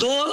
2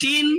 3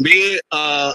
BA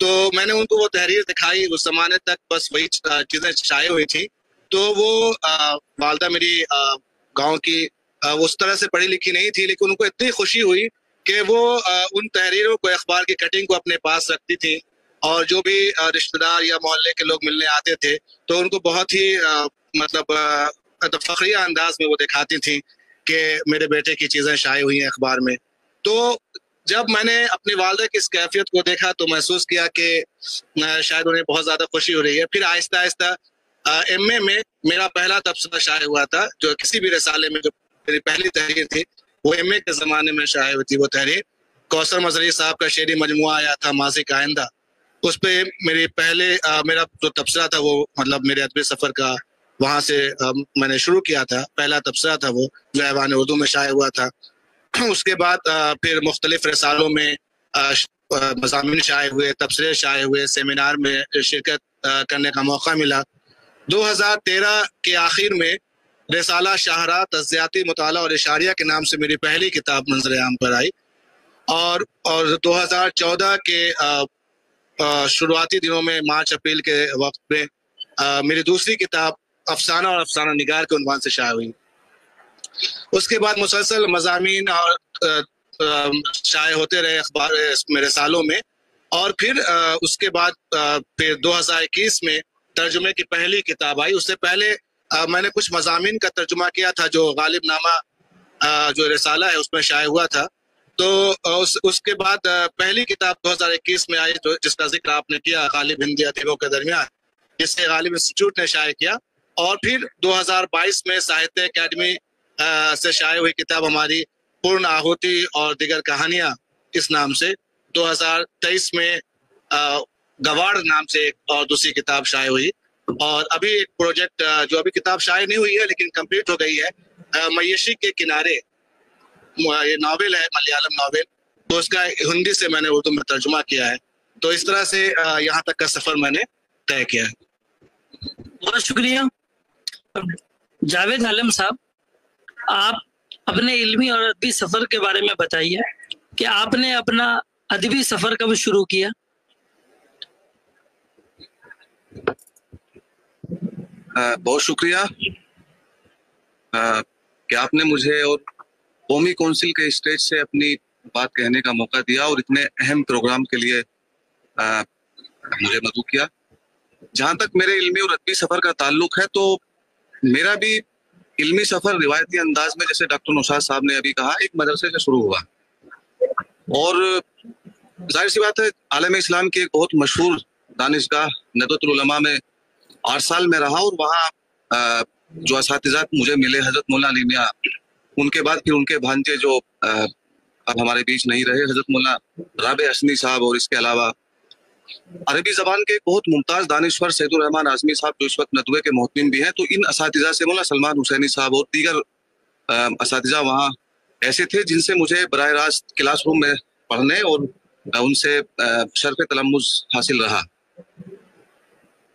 تو میں نے ان کو وہ تحریر دکھائی. اس زمانے تک بس وہی چیزیں شائع ہوئی تھیں. تو وہ والدہ میری گاؤں کی اس طرح سے پڑھی لکھی نہیں تھی، لیکن ان کو اتنی خوشی ہوئی کہ وہ ان تحریروں کو، اخبار کی کٹنگ کو اپنے پاس رکھتی تھی، اور جو بھی رشتہ دار یا محلے کے لوگ ملنے آتے تھے تو ان کو بہت ہی مطلب فخریہ انداز میں وہ دکھاتی تھیں کہ میرے بیٹے کی چیزیں شائع ہوئی ہیں اخبار میں. تو جب میں نے اپنی والدہ کی اس کیفیت کو دیکھا تو محسوس کیا کہ شاید انہیں بہت زیادہ خوشی ہو رہی ہے. پھر آہستہ آہستہ ایم اے میں میرا پہلا تبصرہ شائع ہوا تھا، جو کسی بھی رسالے میں جو میری پہلی تحریر تھی وہ ایم اے کے زمانے میں شائع ہوئی تھی. وہ تحریر کوثر مظہری صاحب کا شعری مجموعہ آیا تھا ماضی کا آئندہ، اس پہ میرا جو تبصرہ تھا وہ مطلب میرے ادبی سفر کا وہاں سے میں نے شروع کیا تھا. پہلا تبصرہ تھا وہ جو ایوان اردو میں شائع ہوا تھا. اس کے بعد پھر مختلف رسالوں میں مضامین شائع ہوئے، تبصرے شائع ہوئے، سیمینار میں شرکت کرنے کا موقع ملا. 2013 کے آخر میں رسالہ شاہراہ تجزیاتی مطالعہ اور اشاریہ کے نام سے میری پہلی کتاب منظر عام پر آئی، اور 2014 کے شروعاتی دنوں میں مارچ اپریل کے وقت میں میری دوسری کتاب افسانہ اور افسانہ نگار کے عنوان سے شائع ہوئی. اس کے بعد مسلسل مضامین اور شائع ہوتے رہے اخبار میں، رسالوں میں، اور پھر اس کے بعد پھر 2021 میں ترجمے کی پہلی کتاب آئی. اس سے پہلے میں نے کچھ مضامین کا ترجمہ کیا تھا جو غالب نامہ جو رسالہ ہے اس میں شائع ہوا تھا. تو اس کے بعد پہلی کتاب 2021 میں آئی جس کا ذکر آپ نے کیا، غالب ہندی ادیبوں کے درمیان، جسے غالب انسٹیٹیوٹ نے شائع کیا. اور پھر 2022 میں ساہتیہ اکیڈمی سے شائع ہوئی کتاب ہماری پورن آہوتی اور دیگر کہانیاں اس نام سے. 2023 میں گواڑ نام سے ایک اور دوسری کتاب شائع ہوئی. اور ابھی ایک پروجیکٹ جو ابھی کتاب شائع نہیں ہوئی ہے لیکن کمپلیٹ ہو گئی ہے، معیشی کے کنارے، یہ ناول ہے، ملیالم ناول، تو اس کا ہندی سے میں نے اردو میں ترجمہ کیا ہے. تو اس طرح سے یہاں تک کا سفر میں نے طے کیا ہے. بہت شکریہ جاوید عالم صاحب. آپ اپنے علمی اور ادبی سفر کے بارے میں بتائیے کہ آپ نے اپنا ادبی سفر کب شروع کیا؟ بہت شکریہ کہ آپ نے مجھے اور قومی کونسل کے اسٹیج سے اپنی بات کہنے کا موقع دیا اور اتنے اہم پروگرام کے لیے مجھے مدعو کیا. جہاں تک میرے علمی اور ادبی سفر کا تعلق ہے تو میرا بھی علمی سفر روایتی انداز میں، جیسے ڈاکٹر نوشاد صاحب نے ابھی کہا، ایک مدرسے سے شروع ہوا. اور ظاہر سی بات ہے عالم اسلام کی ایک بہت مشہور دانشگاہ ندوۃ العلماء میں 8 سال میں رہا، اور وہاں جو اساتذہ مجھے ملے، حضرت مولانا علی میاں، ان کے بعد پھر ان کے بھانجے جو اب ہمارے بیچ نہیں رہے، حضرت مولانا رابع حسنی صاحب، اور اس کے علاوہ عربی زبان کے بہت ممتاز دانشور سید الرحمان اعظمی صاحب جو اس وقت ندوے کے محتمین بھی ہیں. تو ان اساتذہ سے مولانا سلمان حسینی صاحب اور دیگر اساتذہ وہاں ایسے تھے جن سے مجھے براہ راست کلاس روم میں پڑھنے اور ان سے شرف تلمذ حاصل رہا.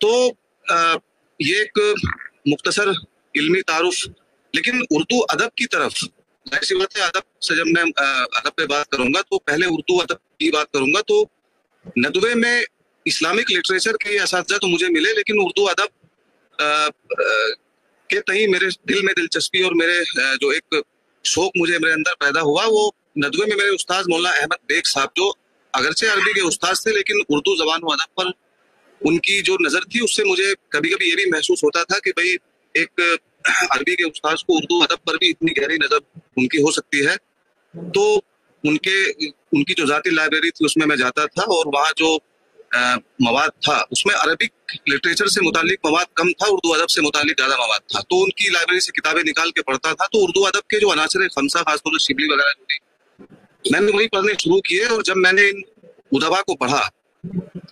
تو یہ ایک مختصر علمی تعارف. لیکن اردو ادب کی طرف، ظاہر سی بات ہے ادب سے جب میں ادب پہ بات کروں گا تو پہلے اردو ادب کی بات کروں گا. تو ندوے میں اسلامک لٹریچر کے اساتذہ تو مجھے ملے، لیکن اردو ادب کے تئیں میرے دل میں دلچسپی اور میرے جو ایک شوق مجھے میرے اندر پیدا ہوا، وہ ندوے میں میرے استاد مولانا احمد بیگ صاحب، جو اگرچہ عربی کے استاد تھے لیکن اردو زبان و ادب پر ان کی جو نظر تھی اس سے مجھے کبھی کبھی یہ بھی محسوس ہوتا تھا کہ بھئی ایک عربی کے استاد کو اردو ادب پر بھی اتنی گہری نظر ان کی ہو سکتی ہے. تو ان کی جو ذاتی لائبریری تھی اس میں جاتا تھا، اور وہاں جو مواد تھا اس میں عربک لٹریچر سے متعلق مواد کم تھا، اردو ادب سے متعلق زیادہ مواد تھا. تو ان کی لائبریری سے کتابیں نکال کے پڑھتا تھا. تو اردو ادب کے جو عناصر خمسہ، خاص طور سے شبلی وغیرہ جو تھی، میں نے وہی پڑھنے شروع کیے. اور جب میں نے ان ادبا کو پڑھا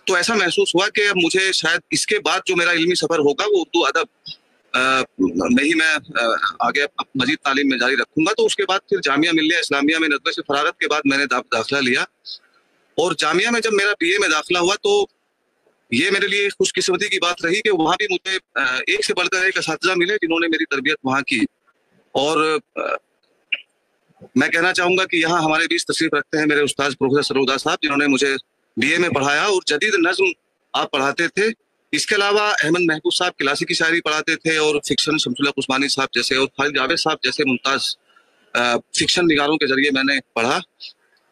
تو ایسا محسوس ہوا کہ اب مجھے شاید اس کے بعد جو میرا علمی سفر ہوگا وہ اردو ادب میں ہی میں آگے مزید تعلیم میں جاری رکھوں گا. تو اس کے بعد پھر جامعہ ملیہ اسلامیہ میں ندوے سے فراغت کے بعد میں نے داخلہ لیا، اور جامعہ میں جب میرا بی اے میں داخلہ ہوا تو یہ میرے لیے خوش قسمتی کی بات رہی کہ وہاں بھی مجھے ایک سے بڑھ کر ایک اساتذہ ملے جنہوں نے میری تربیت وہاں کی. اور میں کہنا چاہوں گا کہ یہاں ہمارے بیچ تشریف رکھتے ہیں میرے استاد پروفیسر سرودہ صاحب، جنہوں نے مجھے BA میں پڑھایا اور جدید نظم آپ پڑھاتے تھے. اس کے علاوہ احمد محبوب صاحب کلاسیکی شاعری پڑھاتے تھے اور فکشن شمس اللہ عثمانی صاحب جیسے اور خالد جاوید صاحب جیسے ممتاز فکشن نگاروں کے ذریعے میں نے پڑھا.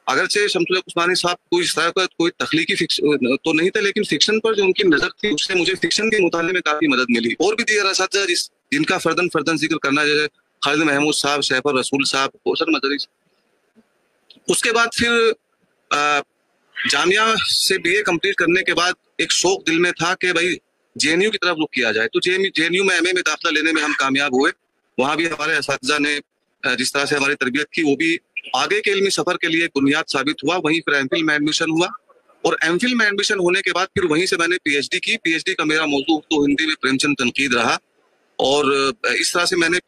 اگرچہ شمس اللہ عثمانی صاحب کوئی اس طرح کا کوئی تخلیقی فکشن تو نہیں تھا، لیکن فکشن پر جو ان کی نظر تھی اس سے مجھے فکشن کے مطالعے میں کافی مدد ملی. اور بھی دیگر اساتذہ جن کا فردن ذکر کرنا جیسے خالد محمود صاحب، سیف الرسول صاحب، کوثر مدری. اس کے بعد پھر جامعہ سے BA کمپلیٹ کرنے کے بعد ایک شوق دل میں تھا کہ بھائی JNU کی طرف رخ کیا جائے. تو JNU میں MA میں داخلہ لینے میں ہم کامیاب ہوئے. وہاں بھی ہمارے اساتذہ نے جس طرح سے ہماری تربیت کی وہ بھی آگے کے علمی سفر کے لیے بنیاد ثابت ہوا. وہیں پھر MPhil میں ایڈمیشن ہوا اور MPhil میں ایڈمیشن ہونے کے بعد پھر وہیں سے میں نے PhD کی. PhD کا میرا موضوع تو ہندی میں پریم چند تنقید رہا اور اس طرح سے میں نے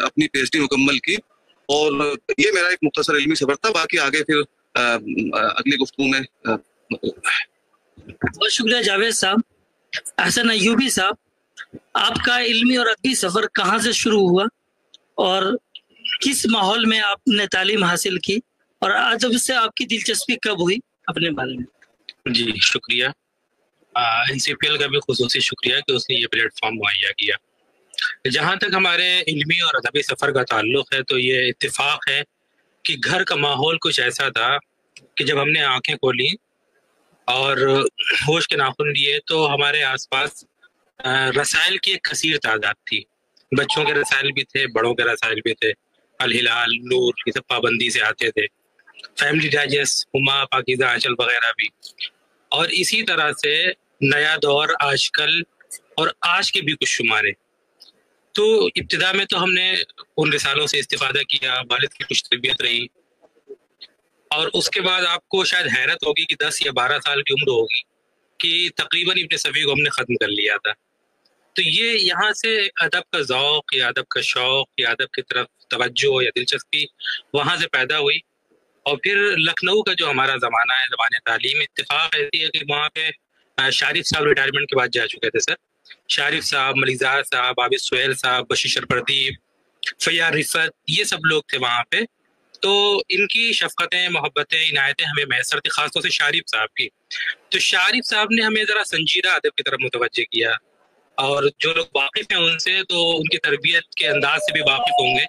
اپنی PhD مکمل کی. اور یہ میرا ایک مختصر علمی سفر تھا. باقی آگے پھر اگلی گفتگو میں. بہت شکریہ جاوید صاحب. حسن ایوبی صاحب، آپ کا علمی اور ادبی سفر کہاں سے شروع ہوا اور کس ماحول میں آپ نے تعلیم حاصل کی، اور ادب سے آپ کی دلچسپی کب ہوئی، اپنے بارے میں؟ جی شکریہ. NCPL کا بھی خصوصی شکریہ کہ اس نے یہ پلیٹ فارم مہیا کیا. جہاں تک ہمارے علمی اور ادبی سفر کا تعلق ہے تو یہ اتفاق ہے کہ گھر کا ماحول کچھ ایسا تھا کہ جب ہم نے آنکھیں کھولی اور ہوش کے ناخن لیے تو ہمارے آس پاس رسائل کی ایک کثیر تعداد تھی. بچوں کے رسائل بھی تھے، بڑوں کے رسائل بھی تھے. الہلال، نور، یہ سب پابندی سے آتے تھے. فیملی ڈائجسٹ، ہما، پاکیزہ آنچل وغیرہ بھی. اور اسی طرح سے نیا دور، آج کل اور آج کے بھی کچھ شمارے. تو ابتدا میں تو ہم نے ان رسالوں سے استفادہ کیا، والد کی کچھ تربیت رہی. اور اس کے بعد آپ کو شاید حیرت ہوگی کہ 10 یا 12 سال کی عمر ہوگی کہ تقریباً ابن صفی کو ہم نے ختم کر لیا تھا. تو یہ یہاں سے ایک ادب کا ذوق یا ادب کا شوق یا ادب کی طرف توجہ یا دلچسپی وہاں سے پیدا ہوئی. اور پھر لکھنؤ کا جو ہمارا زمانہ ہے، زمانہ تعلیم، اتفاق ایسی ہے کہ وہاں پہ شارف صاحب ریٹائرمنٹ کے بعد جا چکے تھے سر. شارف صاحب، ملیزار صاحب، عابد سہیل صاحب، بشیر پردیپ، فیاض رفت، یہ سب لوگ تھے وہاں پہ. تو ان کی شفقتیں، محبتیں، عنایتیں ہمیں میسر تھی، خاص طور سے شارف صاحب کی. تو شارف صاحب نے ہمیں ذرا سنجیدہ ادب کی طرف متوجہ کیا. اور جو لوگ واقف ہیں ان سے تو ان کی تربیت کے انداز سے بھی واقف ہوں گے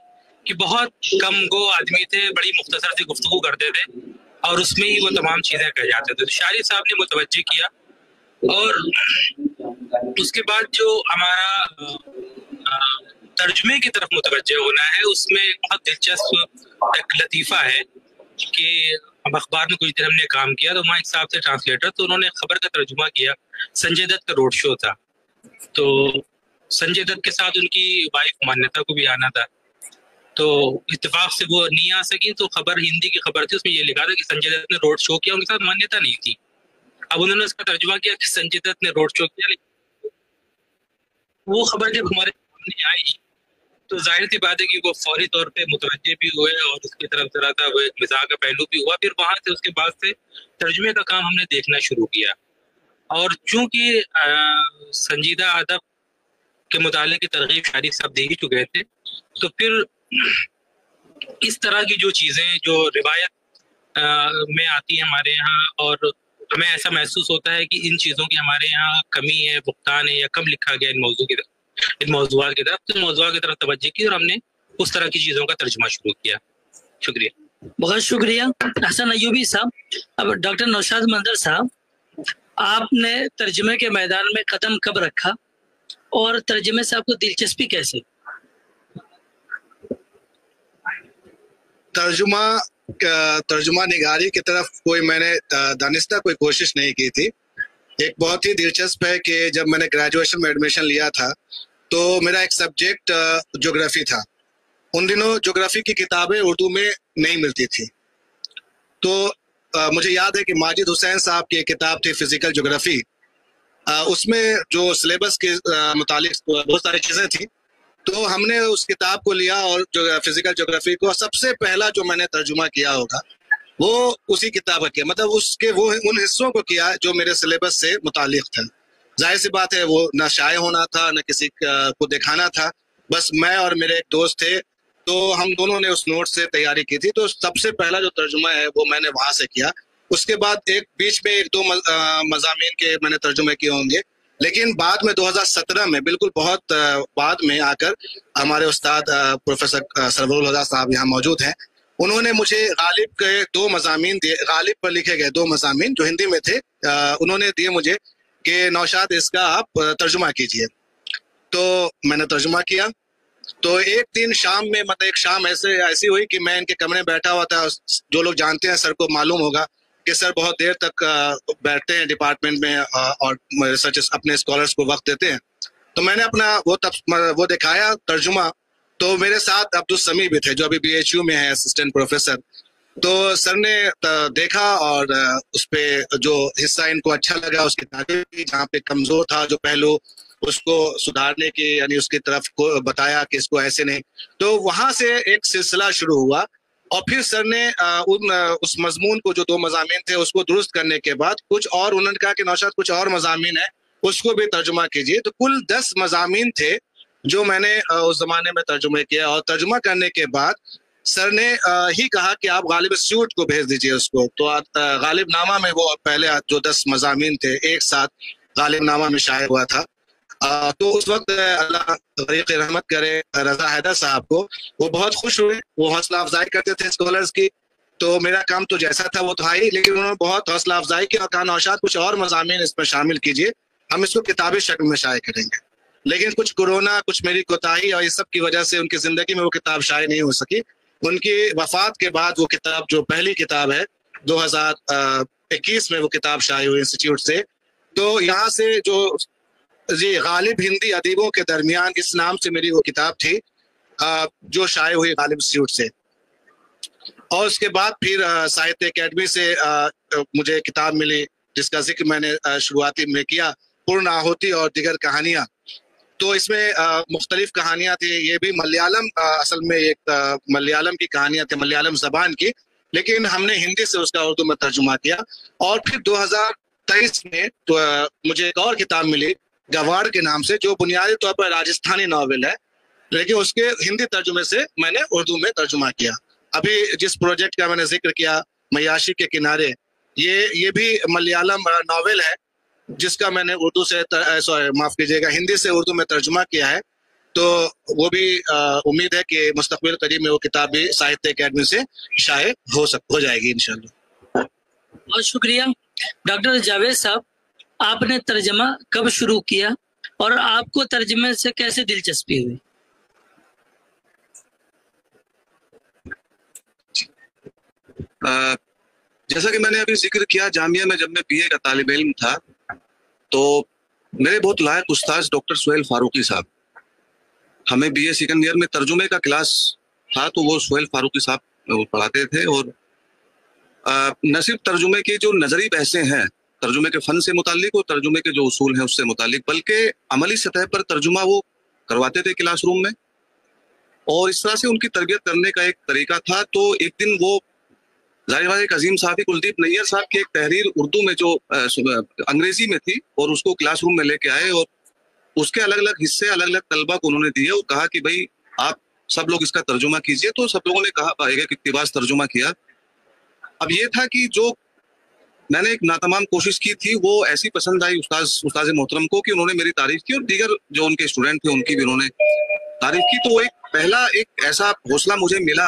کہ بہت کم گو آدمی تھے، بڑی مختصر سی گفتگو کرتے تھے اور اس میں ہی وہ تمام چیزیں کہہ جاتے تھے. تو شارف صاحب نے متوجہ کیا. اور اس کے بعد جو ہمارا ترجمے کی طرف متوجہ ہونا ہے، اس میں بہت دلچسپ ایک لطیفہ ہے کہ ہم اخبار میں کچھ دن ہم نے کام کیا تو وہاں ایک صاحب سے ٹرانسلیٹر، تو انہوں نے خبر کا ترجمہ کیا. سنجے دت کا روڈ شو تھا، تو سنجے دت کے ساتھ ان کی وائف مانیتا کو بھی آنا تھا. تو اتفاق سے وہ نہیں آ سکی، تو خبر ہندی کی خبر تھی، اس میں یہ لکھا تھا کہ سنجے دت نے روڈ شو کیا، ان کے ساتھ مانیتا نہیں تھی. اب انہوں نے اس کا ترجمہ کیا کہ سنجے دت نے روڈ شو کیا. لیکن وہ خبر جب ہمارے سامنے آئی تو ظاہر سی بات ہے کہ وہ فوری طور پہ متوجہ بھی ہوئے اور اس کی طرف ذرا تھا وہ ایک مزاح کا پہلو بھی ہوا. پھر وہاں سے اس کے بعد سے ترجمے کا کام ہم نے دیکھنا شروع کیا. اور چونکہ سنجیدہ ادب کے مطالعے کی ترغیب شارف صاحب دے ہی چکے تھے، تو پھر اس طرح کی جو چیزیں جو روایت میں آتی ہیں ہمارے یہاں، اور ہمیں ایسا محسوس ہوتا ہے کہ ان چیزوں کی ہمارے یہاں کمی ہے، بہتان ہے یا کم لکھا گیا ان موضوعات کی طرف، تو موضوعات کی طرف توجہ کی اور ہم نے اس طرح کی چیزوں کا ترجمہ شروع کیا. شکریہ. بہت شکریہ حسن ایوبی صاحب. اب ڈاکٹر نوشاد منظر صاحب، آپ نے ترجمے کے میدان میں قدم کب رکھا اور ترجمے سے آپ کو دلچسپی کیسے؟ ترجمہ نگاری کی طرف کوئی میں نے دانستہ کوئی کوشش نہیں کی تھی. ایک بہت ہی دلچسپ ہے کہ جب میں نے گریجویشن میں ایڈمیشن لیا تھا تو میرا ایک سبجیکٹ جغرافی تھا. ان دنوں جغرافی کی کتابیں اردو میں نہیں ملتی تھی. تو مجھے یاد ہے کہ ماجد حسین صاحب کی ایک کتاب تھی فزیکل جغرافی. اس میں جو سلیبس کے متعلق بہت ساری چیزیں تھیں، تو ہم نے اس کتاب کو لیا اور جو فزیکل جغرافی کو سب سے پہلا جو میں نے ترجمہ کیا ہوگا وہ اسی کتاب کا کیا، مطلب اس کے وہ ان حصوں کو کیا جو میرے سلیبس سے متعلق تھا. ظاہر سی بات ہے وہ نہ شائع ہونا تھا نہ کسی کو دکھانا تھا، بس میں اور میرے ایک دوست تھے، تو ہم دونوں نے اس نوٹ سے تیاری کی تھی. تو سب سے پہلا جو ترجمہ ہے وہ میں نے وہاں سے کیا. اس کے بعد ایک بیچ میں ایک دو مضامین کے میں نے ترجمے کیے ہوں گے، لیکن بعد میں 2017 میں بالکل بہت بعد میں آ کر ہمارے استاد پروفیسر سرور الہدیٰ صاحب یہاں موجود ہیں، انہوں نے مجھے غالب کے 2 مضامین دیے، غالب پر لکھے گئے 2 مضامین جو ہندی میں تھے، انہوں نے دیے مجھے کہ نوشاد اس کا آپ ترجمہ کیجئے. تو میں نے ترجمہ کیا. تو ایک دن شام میں مطلب ایک شام ایسی ہوئی کہ میں ان کے کمرے میں بیٹھا ہوا تھا. جو لوگ جانتے ہیں سر کو معلوم ہوگا کہ سر بہت دیر تک بیٹھتے ہیں ڈپارٹمنٹ میں اور ریسرچ اپنے اسکالرس کو وقت دیتے ہیں. تو میں نے اپنا وہ دکھایا ترجمہ. تو میرے ساتھ عبدالسمیع بھی تھے جو ابھی BHU میں ہے اسسٹنٹ پروفیسر. تو سر نے دیکھا اور اس پہ جو حصہ ان کو اچھا لگا اس کی تعریف کی، جہاں پہ کمزور تھا جو پہلو اس کو سدھارنے کی یعنی اس کی طرف کو بتایا کہ اس کو ایسے نہیں. تو وہاں سے ایک سلسلہ شروع ہوا اور پھر سر نے اس مضمون کو جو 2 مضامین تھے اس کو درست کرنے کے بعد کچھ اور انہوں نے کہا کہ نوشاد کچھ اور مضامین ہیں اس کو بھی ترجمہ کیجیے. تو کل 10 مضامین تھے جو میں نے اس زمانے میں ترجمے کیا اور ترجمہ کرنے کے بعد سر نے ہی کہا کہ آپ غالب انسٹیٹیوٹ کو بھیج دیجیے اس کو. تو غالب نامہ میں وہ پہلے جو 10 مضامین تھے ایک ساتھ غالب نامہ میں شائع ہوا تھا. تو اس وقت اللہ غریق رحمت کرے رضا حیدر صاحب کو، وہ بہت خوش ہوئے، وہ حوصلہ افزائی کرتے تھے اسکالرس کی. تو میرا کام تو جیسا تھا وہ تو ہی، لیکن انہوں نے بہت حوصلہ افزائی کی اور کہا نوشاد کچھ اور مضامین اس میں شامل کیجیے، ہم اس کو کتابی شکل میں شائع کریں گے. لیکن کچھ کورونا، کچھ میری کوتاہی اور اس سب کی وجہ سے ان کی زندگی میں وہ کتاب شائع نہیں ہو سکی. ان کی وفات کے بعد وہ کتاب جو پہلی کتاب ہے 2021 میں وہ کتاب شائع ہوئی انسٹیٹیوٹ سے. تو یہاں سے جو غالب ہندی ادیبوں کے درمیان اس نام سے میری وہ کتاب تھی جو شائع ہوئی غالب انسٹیٹیوٹ سے. اور اس کے بعد پھر ساہتیہ اکیڈمی سے مجھے کتاب ملی جس کا ذکر میں نے شروعاتی میں کیا، پورن آہوتی اور دیگر کہانیاں. تو اس میں مختلف کہانیاں تھیں. یہ بھی ملیالم، اصل میں ایک ملیالم کی کہانیاں تھیں، ملیالم زبان کی، لیکن ہم نے ہندی سے اس کا اردو میں ترجمہ کیا. اور پھر 2023 میں تو مجھے ایک اور کتاب ملی گواڑ کے نام سے، جو بنیادی طور پر راجستھانی ناول ہے، لیکن اس کے ہندی ترجمے سے میں نے اردو میں ترجمہ کیا. ابھی جس پروجیکٹ کا میں نے ذکر کیا میاشی کے کنارے، یہ بھی ملیالم ناول ہے جس کا میں نے اردو سے معاف کیجیے گا ہندی سے اردو میں ترجمہ کیا ہے. تو وہ بھی امید ہے کہ مستقبل قریب میں وہ کتاب بھی ساہتیہ اکیڈمی سے شائع ہو جائے گی انشاءاللہ. بہت شکریہ ڈاکٹر جاوید صاحب. آپ نے ترجمہ کب شروع کیا اور آپ کو ترجمے سے کیسے دلچسپی ہوئی؟ جیسا کہ میں نے ابھی ذکر کیا، جامعہ میں جب میں BA کا طالب علم تھا تو میرے بہت لائق استاذ ڈاکٹر سہیل فاروقی صاحب، ہمیں BA سیکنڈ ایئر میں ترجمے کا کلاس تھا تو وہ سہیل فاروقی صاحب پڑھاتے تھے. اور نہ صرف ترجمے کی جو نظری بحثیں ہیں ترجمے کے فن سے متعلق اور ترجمے کے جو اصول ہیں اس سے متعلق، بلکہ عملی سطح پر ترجمہ وہ کرواتے تھے کلاس روم میں. اور اس طرح سے ان کی تربیت کرنے کا ایک طریقہ تھا. تو ایک دن وہ ظاہر بات ایک عظیم صحافی کلدیپ نیر صاحب کی ایک تحریر اردو میں جو انگریزی میں تھی اور اس کو کلاس روم میں لے کے آئے اور اس کے الگ الگ حصے الگ الگ طلبہ کو انہوں نے دیے اور کہا کہ بھائی آپ سب لوگ اس کا ترجمہ کیجئے. تو سب لوگوں نے کہا ایک اقتباس ترجمہ کیا. اب یہ تھا کہ جو میں نے ایک ناتمام کوشش کی تھی وہ ایسی پسند آئی استاذ محترم کو کہ انہوں نے میری تعریف کی اور دیگر جو ان کے اسٹوڈنٹ تھے ان کی بھی انہوں نے تعریف کی. تو ایک ایسا حوصلہ مجھے ملا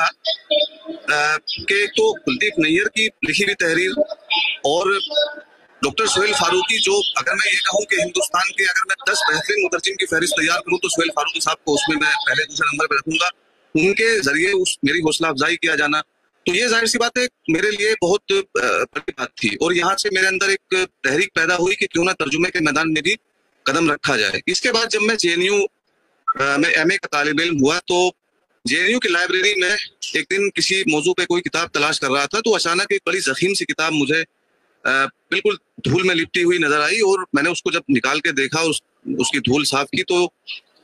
کہ تو کلدیپ نیر کی لکھی ہوئی تحریر اور ڈاکٹر سہیل فاروقی، جو اگر میں یہ کہوں کہ ہندوستان کے اگر میں 10 بہترین مترجم کی فہرست تیار کروں تو سہیل فاروقی صاحب کو اس میں پہلے دوسرے نمبر پہ رکھوں گا. ان کے ذریعے میری حوصلہ افزائی کیا جانا تو یہ ظاہر سی بات ہے میرے لیے بہت بڑی بات تھی. اور یہاں سے میرے اندر ایک تحریک پیدا ہوئی کہ کیوں نہ ترجمے کے میدان میں بھی قدم رکھا جائے. اس کے بعد جب میں JNU میں MA کا طالب علم ہوا تو JNU کی لائبریری میں ایک دن کسی موضوع پہ کوئی کتاب تلاش کر رہا تھا تو اچانک ایک بڑی ضخیم سی کتاب مجھے بالکل دھول میں لپٹی ہوئی نظر آئی اور میں نے اس کو جب نکال کے دیکھا اس کی دھول صاف کی تو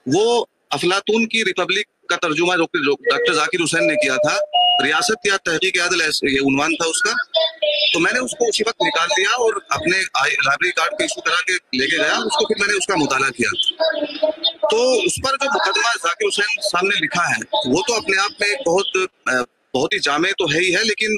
وہ افلاطون کی ریپبلک کا ترجمہ جو ڈاکٹر ذاکر حسین نے کیا تھا، ریاست یا تحقیق عدل یہ عنوان تھا اس کا. تو میں نے اس کو اسی وقت نکال لیا اور اپنے لائبریری کارڈ پہ ایشو کرا کے لے کے گیا. اس کو پھر میں نے اس کا مطالعہ کیا تو اس پر جو مقدمہ ذاکر حسین صاحب نے لکھا ہے وہ تو اپنے آپ میں بہت ہی جامع تو ہے ہی ہے، لیکن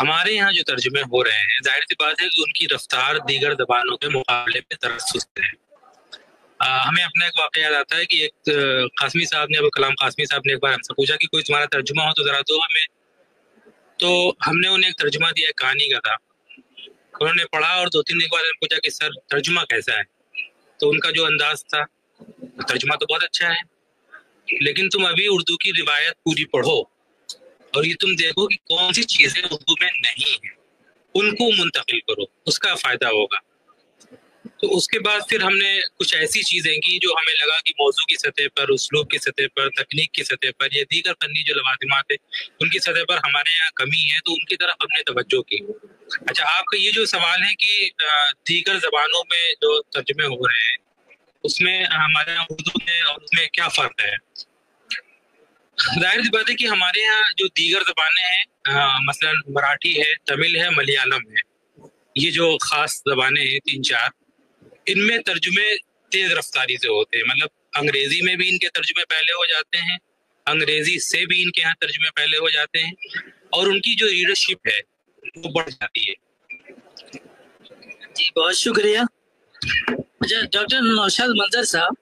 ہمارے یہاں جو ترجمے ہو رہے ہیں ظاہر سی بات ہے کہ ان کی رفتار دیگر زبانوں کے مقابلے میں ذرا سست ہے. ہمیں اپنا ایک واقعہ یاد آتا ہے کہ ایک قاسمی صاحب نے، ابو کلام قاسمی صاحب نے ایک بار ہم سے پوچھا کہ کوئی تمہارا ترجمہ ہو تو ذرا دو ہمیں. تو ہم نے انہیں ایک ترجمہ دیا، ایک کہانی کا تھا. انہوں نے پڑھا اور 2-3 دن بعد پوچھا کہ سر ترجمہ کیسا ہے؟ تو ان کا جو انداز تھا، ترجمہ تو بہت اچھا ہے لیکن تم ابھی اردو کی روایت پوری پڑھو اور یہ تم دیکھو کہ کون سی چیزیں اردو میں نہیں ہیں، ان کو منتقل کرو، اس کا فائدہ ہوگا. تو اس کے بعد پھر ہم نے کچھ ایسی چیزیں کی جو ہمیں لگا کہ موضوع کی سطح پر، اسلوب کی سطح پر، تکنیک کی سطح پر یا دیگر فنی جو لوازمات ہیں ان کی سطح پر ہمارے یہاں کمی ہے، تو ان کی طرف ہم نے توجہ کی. اچھا، آپ کا یہ جو سوال ہے کہ دیگر زبانوں میں جو ترجمے ہو رہے ہیں اس میں ہمارے یہاں اردو میں اور اس میں کیا فرق ہے؟ ظاہر سی بات ہے کہ ہمارے یہاں جو دیگر زبانیں ہیں، مثلا مراٹھی ہے، تمل ہے، ملیالم ہے، یہ جو خاص زبانیں ہیں 3-4، ان میں ترجمے تیز رفتاری سے ہوتے ہیں. مطلب انگریزی میں بھی ان کے ترجمے پہلے ہو جاتے ہیں، انگریزی سے بھی ان کے یہاں ترجمے پہلے ہو جاتے ہیں اور ان کی جو ریڈرشپ ہے وہ بڑھ جاتی ہے. جی بہت شکریہ. اچھا ڈاکٹر نوشاد منظر صاحب،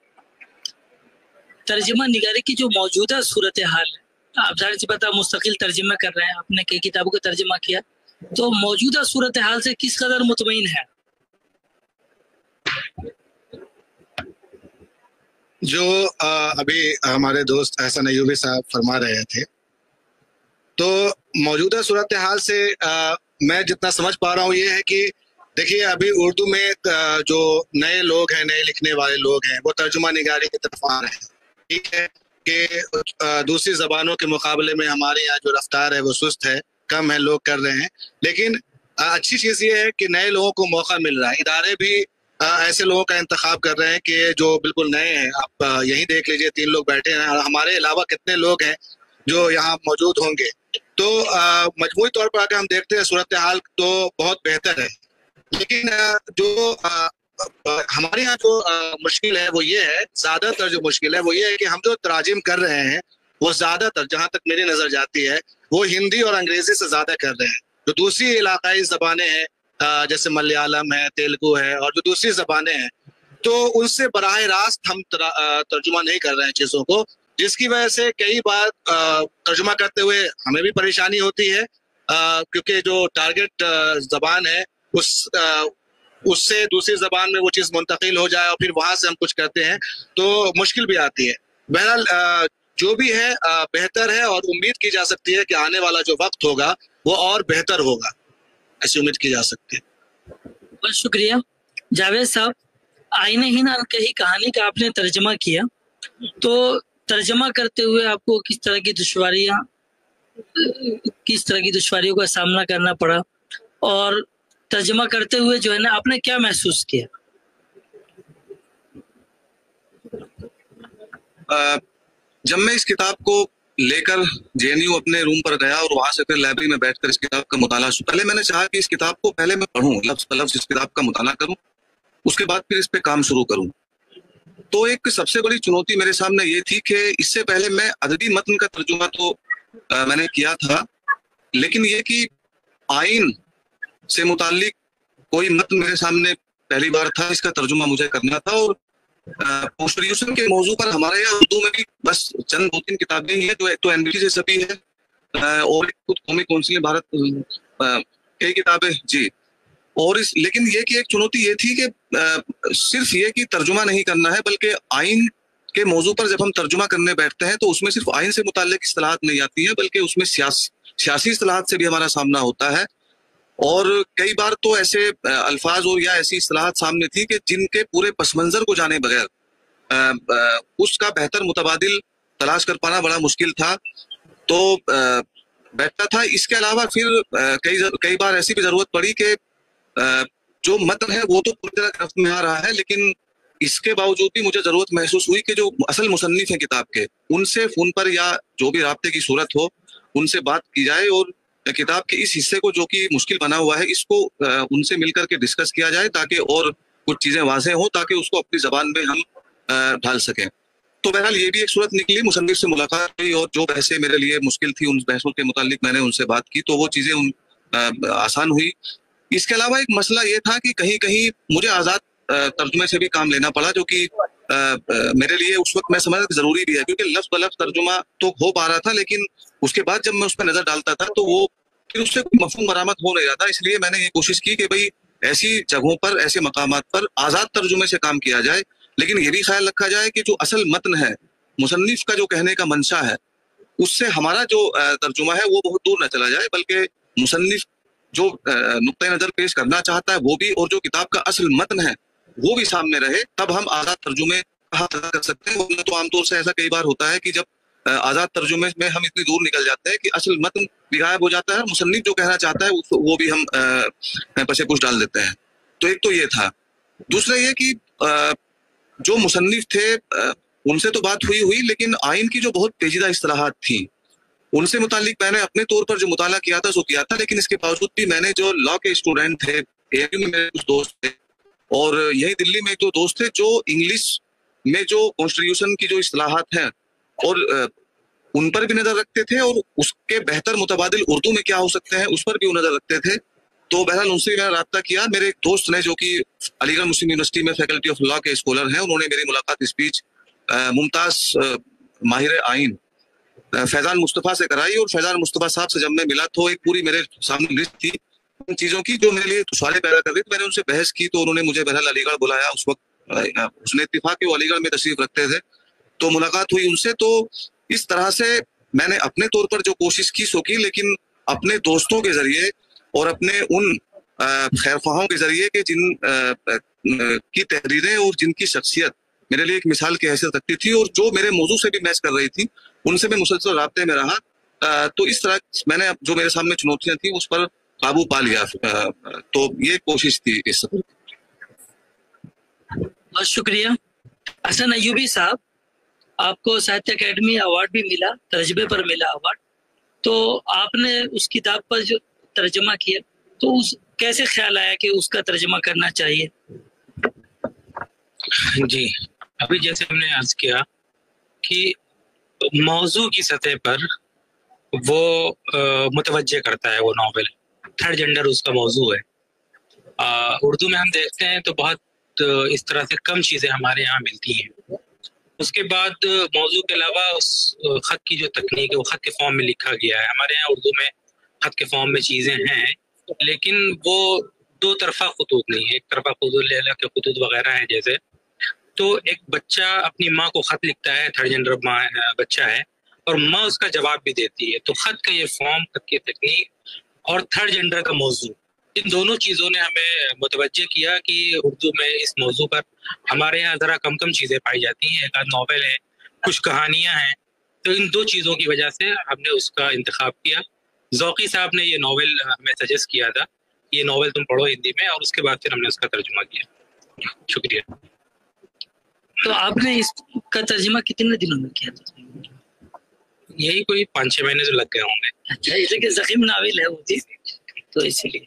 ترجمہ نگاری کی جو موجودہ صورتحال ہے، آپ ظاہر سی بات ہے مستقل ترجمہ کر رہے ہیں، آپ نے کئی کتابوں کا ترجمہ کیا، تو موجودہ صورتحال سے کس قدر مطمئن ہے؟ جو ابھی ہمارے دوست احسن ایوبی صاحب فرما رہے تھے، تو موجودہ صورتحال سے میں جتنا سمجھ پا رہا ہوں یہ ہے کہ دیکھیے ابھی اردو میں جو نئے لوگ ہیں، نئے لکھنے والے لوگ ہیں، وہ ترجمہ نگاری کی طرف آ رہے ہیں. ٹھیک ہے کہ دوسری زبانوں کے مقابلے میں ہمارے یہاں جو رفتار ہے وہ سست ہے، کم ہے، لوگ کر رہے ہیں. لیکن اچھی چیز یہ ہے کہ نئے لوگوں کو موقع مل رہا ہے. ادارے بھی ایسے لوگوں کا انتخاب کر رہے ہیں کہ جو بالکل نئے ہیں. آپ یہی دیکھ لیجئے 3 لوگ بیٹھے ہیں اور ہمارے علاوہ کتنے لوگ ہیں جو یہاں موجود ہوں گے. تو مجموعی طور پر اگر ہم دیکھتے ہیں صورتحال تو بہت بہتر ہے. لیکن جو ہمارے یہاں جو مشکل ہے وہ یہ ہے، زیادہ تر جو مشکل ہے وہ یہ ہے کہ ہم جو تراجم کر رہے ہیں وہ زیادہ تر، جہاں تک میری نظر جاتی ہے، وہ ہندی اور انگریزی سے زیادہ کر رہے ہیں. جو دوسری علاقائی زبانیں ہیں جیسے ملیالم ہے، تیلگو ہے اور جو دوسری زبانیں ہیں، تو ان سے براہ راست ہم ترجمہ نہیں کر رہے ہیں چیزوں کو، جس کی وجہ سے کئی بار ترجمہ کرتے ہوئے ہمیں بھی پریشانی ہوتی ہے، کیونکہ جو ٹارگٹ زبان ہے اس سے دوسری زبان میں وہ چیز منتقل ہو جائے اور پھر وہاں سے ہم کچھ کرتے ہیں تو مشکل بھی آتی ہے. بہرحال جو بھی ہے بہتر ہے اور امید کی جا سکتی ہے کہ آنے والا جو وقت ہوگا وہ اور بہتر ہوگا، ایسی امید کی جا سکتی ہے. بہت شکریہ. جاوید صاحب، آئینہ ہند انکہی کہانی کا آپ نے ترجمہ کیا، تو ترجمہ کرتے ہوئے آپ کو کس طرح کی دشواریوں کا سامنا کرنا پڑا، اور ترجمہ کرتے ہوئے جو ہے نا آپ نے کیا محسوس کیا؟ جب میں اس کتاب کو لے کر JNU اپنے روم پر گیا اور وہاں سے پھر لائبریری میں بیٹھ کر اس کتاب کا مطالعہ شروع، پہلے میں نے چاہا کہ اس کتاب کو پہلے میں پڑھوں، لفظ لفظ اس کتاب کا مطالعہ کروں، اس کے بعد پھر اس پہ کام شروع کروں. تو ایک سب سے بڑی چنوتی میرے سامنے یہ تھی کہ اس سے پہلے میں ادبی متن کا ترجمہ تو میں نے کیا تھا، لیکن یہ کہ آئین سے متعلق کوئی متن میرے سامنے پہلی بار تھا، اس کا ترجمہ مجھے کرنا تھا. اور کانسٹیٹیوشن کے موضوع پر ہمارے یہاں اردو میں بھی بس چند 2-3 کتابیں ہی ہیں، جو ایک تو NBT سے چھپی ہے اور خود قومی کونسل بھارت کئی کتابیں جی. اور لیکن یہ کہ ایک چنوتی یہ تھی کہ صرف یہ کہ ترجمہ نہیں کرنا ہے، بلکہ آئین کے موضوع پر جب ہم ترجمہ کرنے بیٹھتے ہیں تو اس میں صرف آئین سے متعلق اصطلاحات نہیں آتی ہیں، بلکہ اس میں سیاسی اصطلاحات سے بھی ہمارا سامنا ہوتا ہے. اور کئی بار تو ایسے الفاظ اور یا ایسی اصطلاحات سامنے تھی کہ جن کے پورے پس منظر کو جانے بغیر اس کا بہتر متبادل تلاش کر پانا بڑا مشکل تھا. تو بیٹھا تھا. اس کے علاوہ پھر کئی بار ایسی بھی ضرورت پڑی کہ جو متن ہے وہ تو پوری طرح گرفت میں آ رہا ہے، لیکن اس کے باوجود بھی مجھے ضرورت محسوس ہوئی کہ جو اصل مصنف ہیں کتاب کے، ان سے فون پر یا جو بھی رابطے کی صورت ہو ان سے بات کی جائے اور کتاب کے اس حصے کو جو کہ مشکل بنا ہوا ہے اس کو ان سے مل کر کے ڈسکس کیا جائے تاکہ اور کچھ چیزیں واضح ہوں، تاکہ اس کو اپنی زبان میں ہم ڈھال سکیں. تو بہرحال یہ بھی ایک صورت نکلی، مصنف سے ملاقات ہوئی اور جو بحثیں میرے لیے مشکل تھی ان بحثوں کے متعلق میں نے ان سے بات کی، تو وہ چیزیں آسان ہوئی. اس کے علاوہ ایک مسئلہ یہ تھا کہ کہیں کہیں مجھے آزاد ترجمے سے بھی کام لینا پڑا، جو کہ میرے لیے اس وقت میں سمجھا کہ ضروری بھی ہے، کیونکہ لفظ بلفظ ترجمہ تو ہو پا رہا تھا، لیکن اس کے بعد جب میں اس پہ نظر ڈالتا تھا تو وہ پھر اس سے کوئی مفہوم برآمد ہو نہیں رہا تھا. اس لیے میں نے یہ کوشش کی کہ بھئی ایسی جگہوں پر، ایسے مقامات پر آزاد ترجمے سے کام کیا جائے، لیکن یہ بھی خیال رکھا جائے کہ جو اصل متن ہے، مصنف کا جو کہنے کا منشا ہے، اس سے ہمارا جو ترجمہ ہے وہ بہت دور نہ چلا جائے، بلکہ مصنف جو نقطۂ نظر پیش کرنا چاہتا ہے وہ بھی، اور جو کتاب کا اصل متن ہے وہ بھی سامنے رہے، تب ہم آزاد ترجمے کر سکتے ہیں. ورنہ تو عام طور سے ایسا کئی بار ہوتا ہے کہ جب آزاد ترجمے میں ہم اتنی دور نکل جاتے ہیں کہ اصل متن بھی غائب ہو جاتا ہے، اور مصنف جو کہنا چاہتا ہے وہ بھی ہم پسے پوش ڈال دیتے ہیں. تو ایک تو یہ تھا. دوسرا یہ کہ جو مصنف تھے ان سے تو بات ہوئی، لیکن آئین کی جو بہت پیچیدہ اصطلاحات تھیں ان سے متعلق میں نے اپنے طور پر جو مطالعہ کیا تھا سو کیا تھا، لیکن اس کے باوجود بھی میں نے جو لا کے اسٹوڈنٹ تھے، AU میں میرے کچھ دوست تھے، اور یہی دلی میں ایک دو دوست تھے جو انگلش میں جو کانسٹیٹیوشن کی جو اصطلاحات ہیں اور ان پر بھی نظر رکھتے تھے، اور اس کے بہتر متبادل اردو میں کیا ہو سکتے ہیں اس پر بھی وہ نظر رکھتے تھے. تو بہرحال ان سے میں نے رابطہ کیا. میرے ایک دوست نے جو کہ علی گڑھ مسلم یونیورسٹی میں فیکلٹی آف لا کے اسکالر ہیں، انہوں نے میری ملاقات اسپیچ ممتاز ماہر آئین فیضان مصطفیٰ سے کرائی، اور فیضان مصطفیٰ صاحب سے جب میں ملا تو ایک پوری میرے سامنے لسٹ تھی ان چیزوں کی جو میرے لیے دشواری پیدا کر رہی تھی. میں نے ان سے بحث کی تو انہوں نے مجھے بہرحال علی گڑھ بلایا. اس وقت اس نے اتفاق کہ وہ علی گڑھ میں تشریف رکھتے تھے، تو ملاقات ہوئی ان سے. تو اس طرح سے میں نے اپنے طور پر جو کوشش کی سو کی، لیکن اپنے دوستوں کے ذریعے اور اپنے ان خیر خواہوں کے ذریعے کہ جن کی تحریریں اور جن کی شخصیت میرے لیے ایک مثال کی حیثیت رکھتی تھی اور جو میرے موضوع سے بھی میچ کر رہی تھی، ان سے میں مسلسل رابطے میں رہا. تو اس طرح میں نے جو میرے سامنے چنوتیاں تھیں اس پر قابو پا لیا. تو یہ کوشش تھی اس سفر. بہت شکریہ. حسن ایوبی صاحب، آپ کو ساہتیہ اکیڈمی ایوارڈ بھی ملا، ترجمے پر ملا ایوارڈ. تو آپ نے اس کتاب پر جو ترجمہ کیا تو کیسے خیال آیا کہ اس کا ترجمہ کرنا چاہیے؟ جی، ابھی جیسے ہم نے عرض کیا کہ موضوع کی سطح پر وہ متوجہ کرتا ہے وہ ناول، تھرڈ جینڈر اس کا موضوع ہے. اردو میں ہم دیکھتے ہیں تو بہت اس طرح سے کم چیزیں ہمارے یہاں ملتی ہیں. اس کے بعد موضوع کے علاوہ اس خط کی جو تکنیک ہے وہ خط کے فارم میں لکھا گیا ہے. ہمارے یہاں اردو میں خط کے فارم میں چیزیں ہیں لیکن وہ دو طرفہ خطوط نہیں ہے. ایک طرفہ خطوط لیلا کے خطوط وغیرہ ہیں جیسے. تو ایک بچہ اپنی ماں کو خط لکھتا ہے، تھرڈ جینڈر ماں بچہ ہے، اور ماں اس کا جواب بھی دیتی ہے. تو خط کا یہ فارم، خط کی تکنیک اور تھرڈ جینڈر کا موضوع، ان دونوں چیزوں نے ہمیں متوجہ کیا کہ اردو میں اس موضوع پر ہمارے یہاں ذرا کم چیزیں پائی جاتی ہیں. ایک آدھ ناول ہے، کچھ کہانیاں ہیں. تو ان دو چیزوں کی وجہ سے ہم نے اس کا انتخاب کیا. ذوقی صاحب نے یہ ناول ہمیں سجیسٹ کیا تھا، یہ ناول تم پڑھو ہندی میں، اور اس کے بعد پھر ہم نے اس کا ترجمہ کیا. شکریہ. تو آپ نے اس کا ترجمہ کتنے دنوں میں کیا تھا؟ یہی کوئی 5-6 مہینے تو لگ گئے ہوں گے. اچھا، اسے کہ زخیم ناول ہے وہ بھی، تو اسی لیے.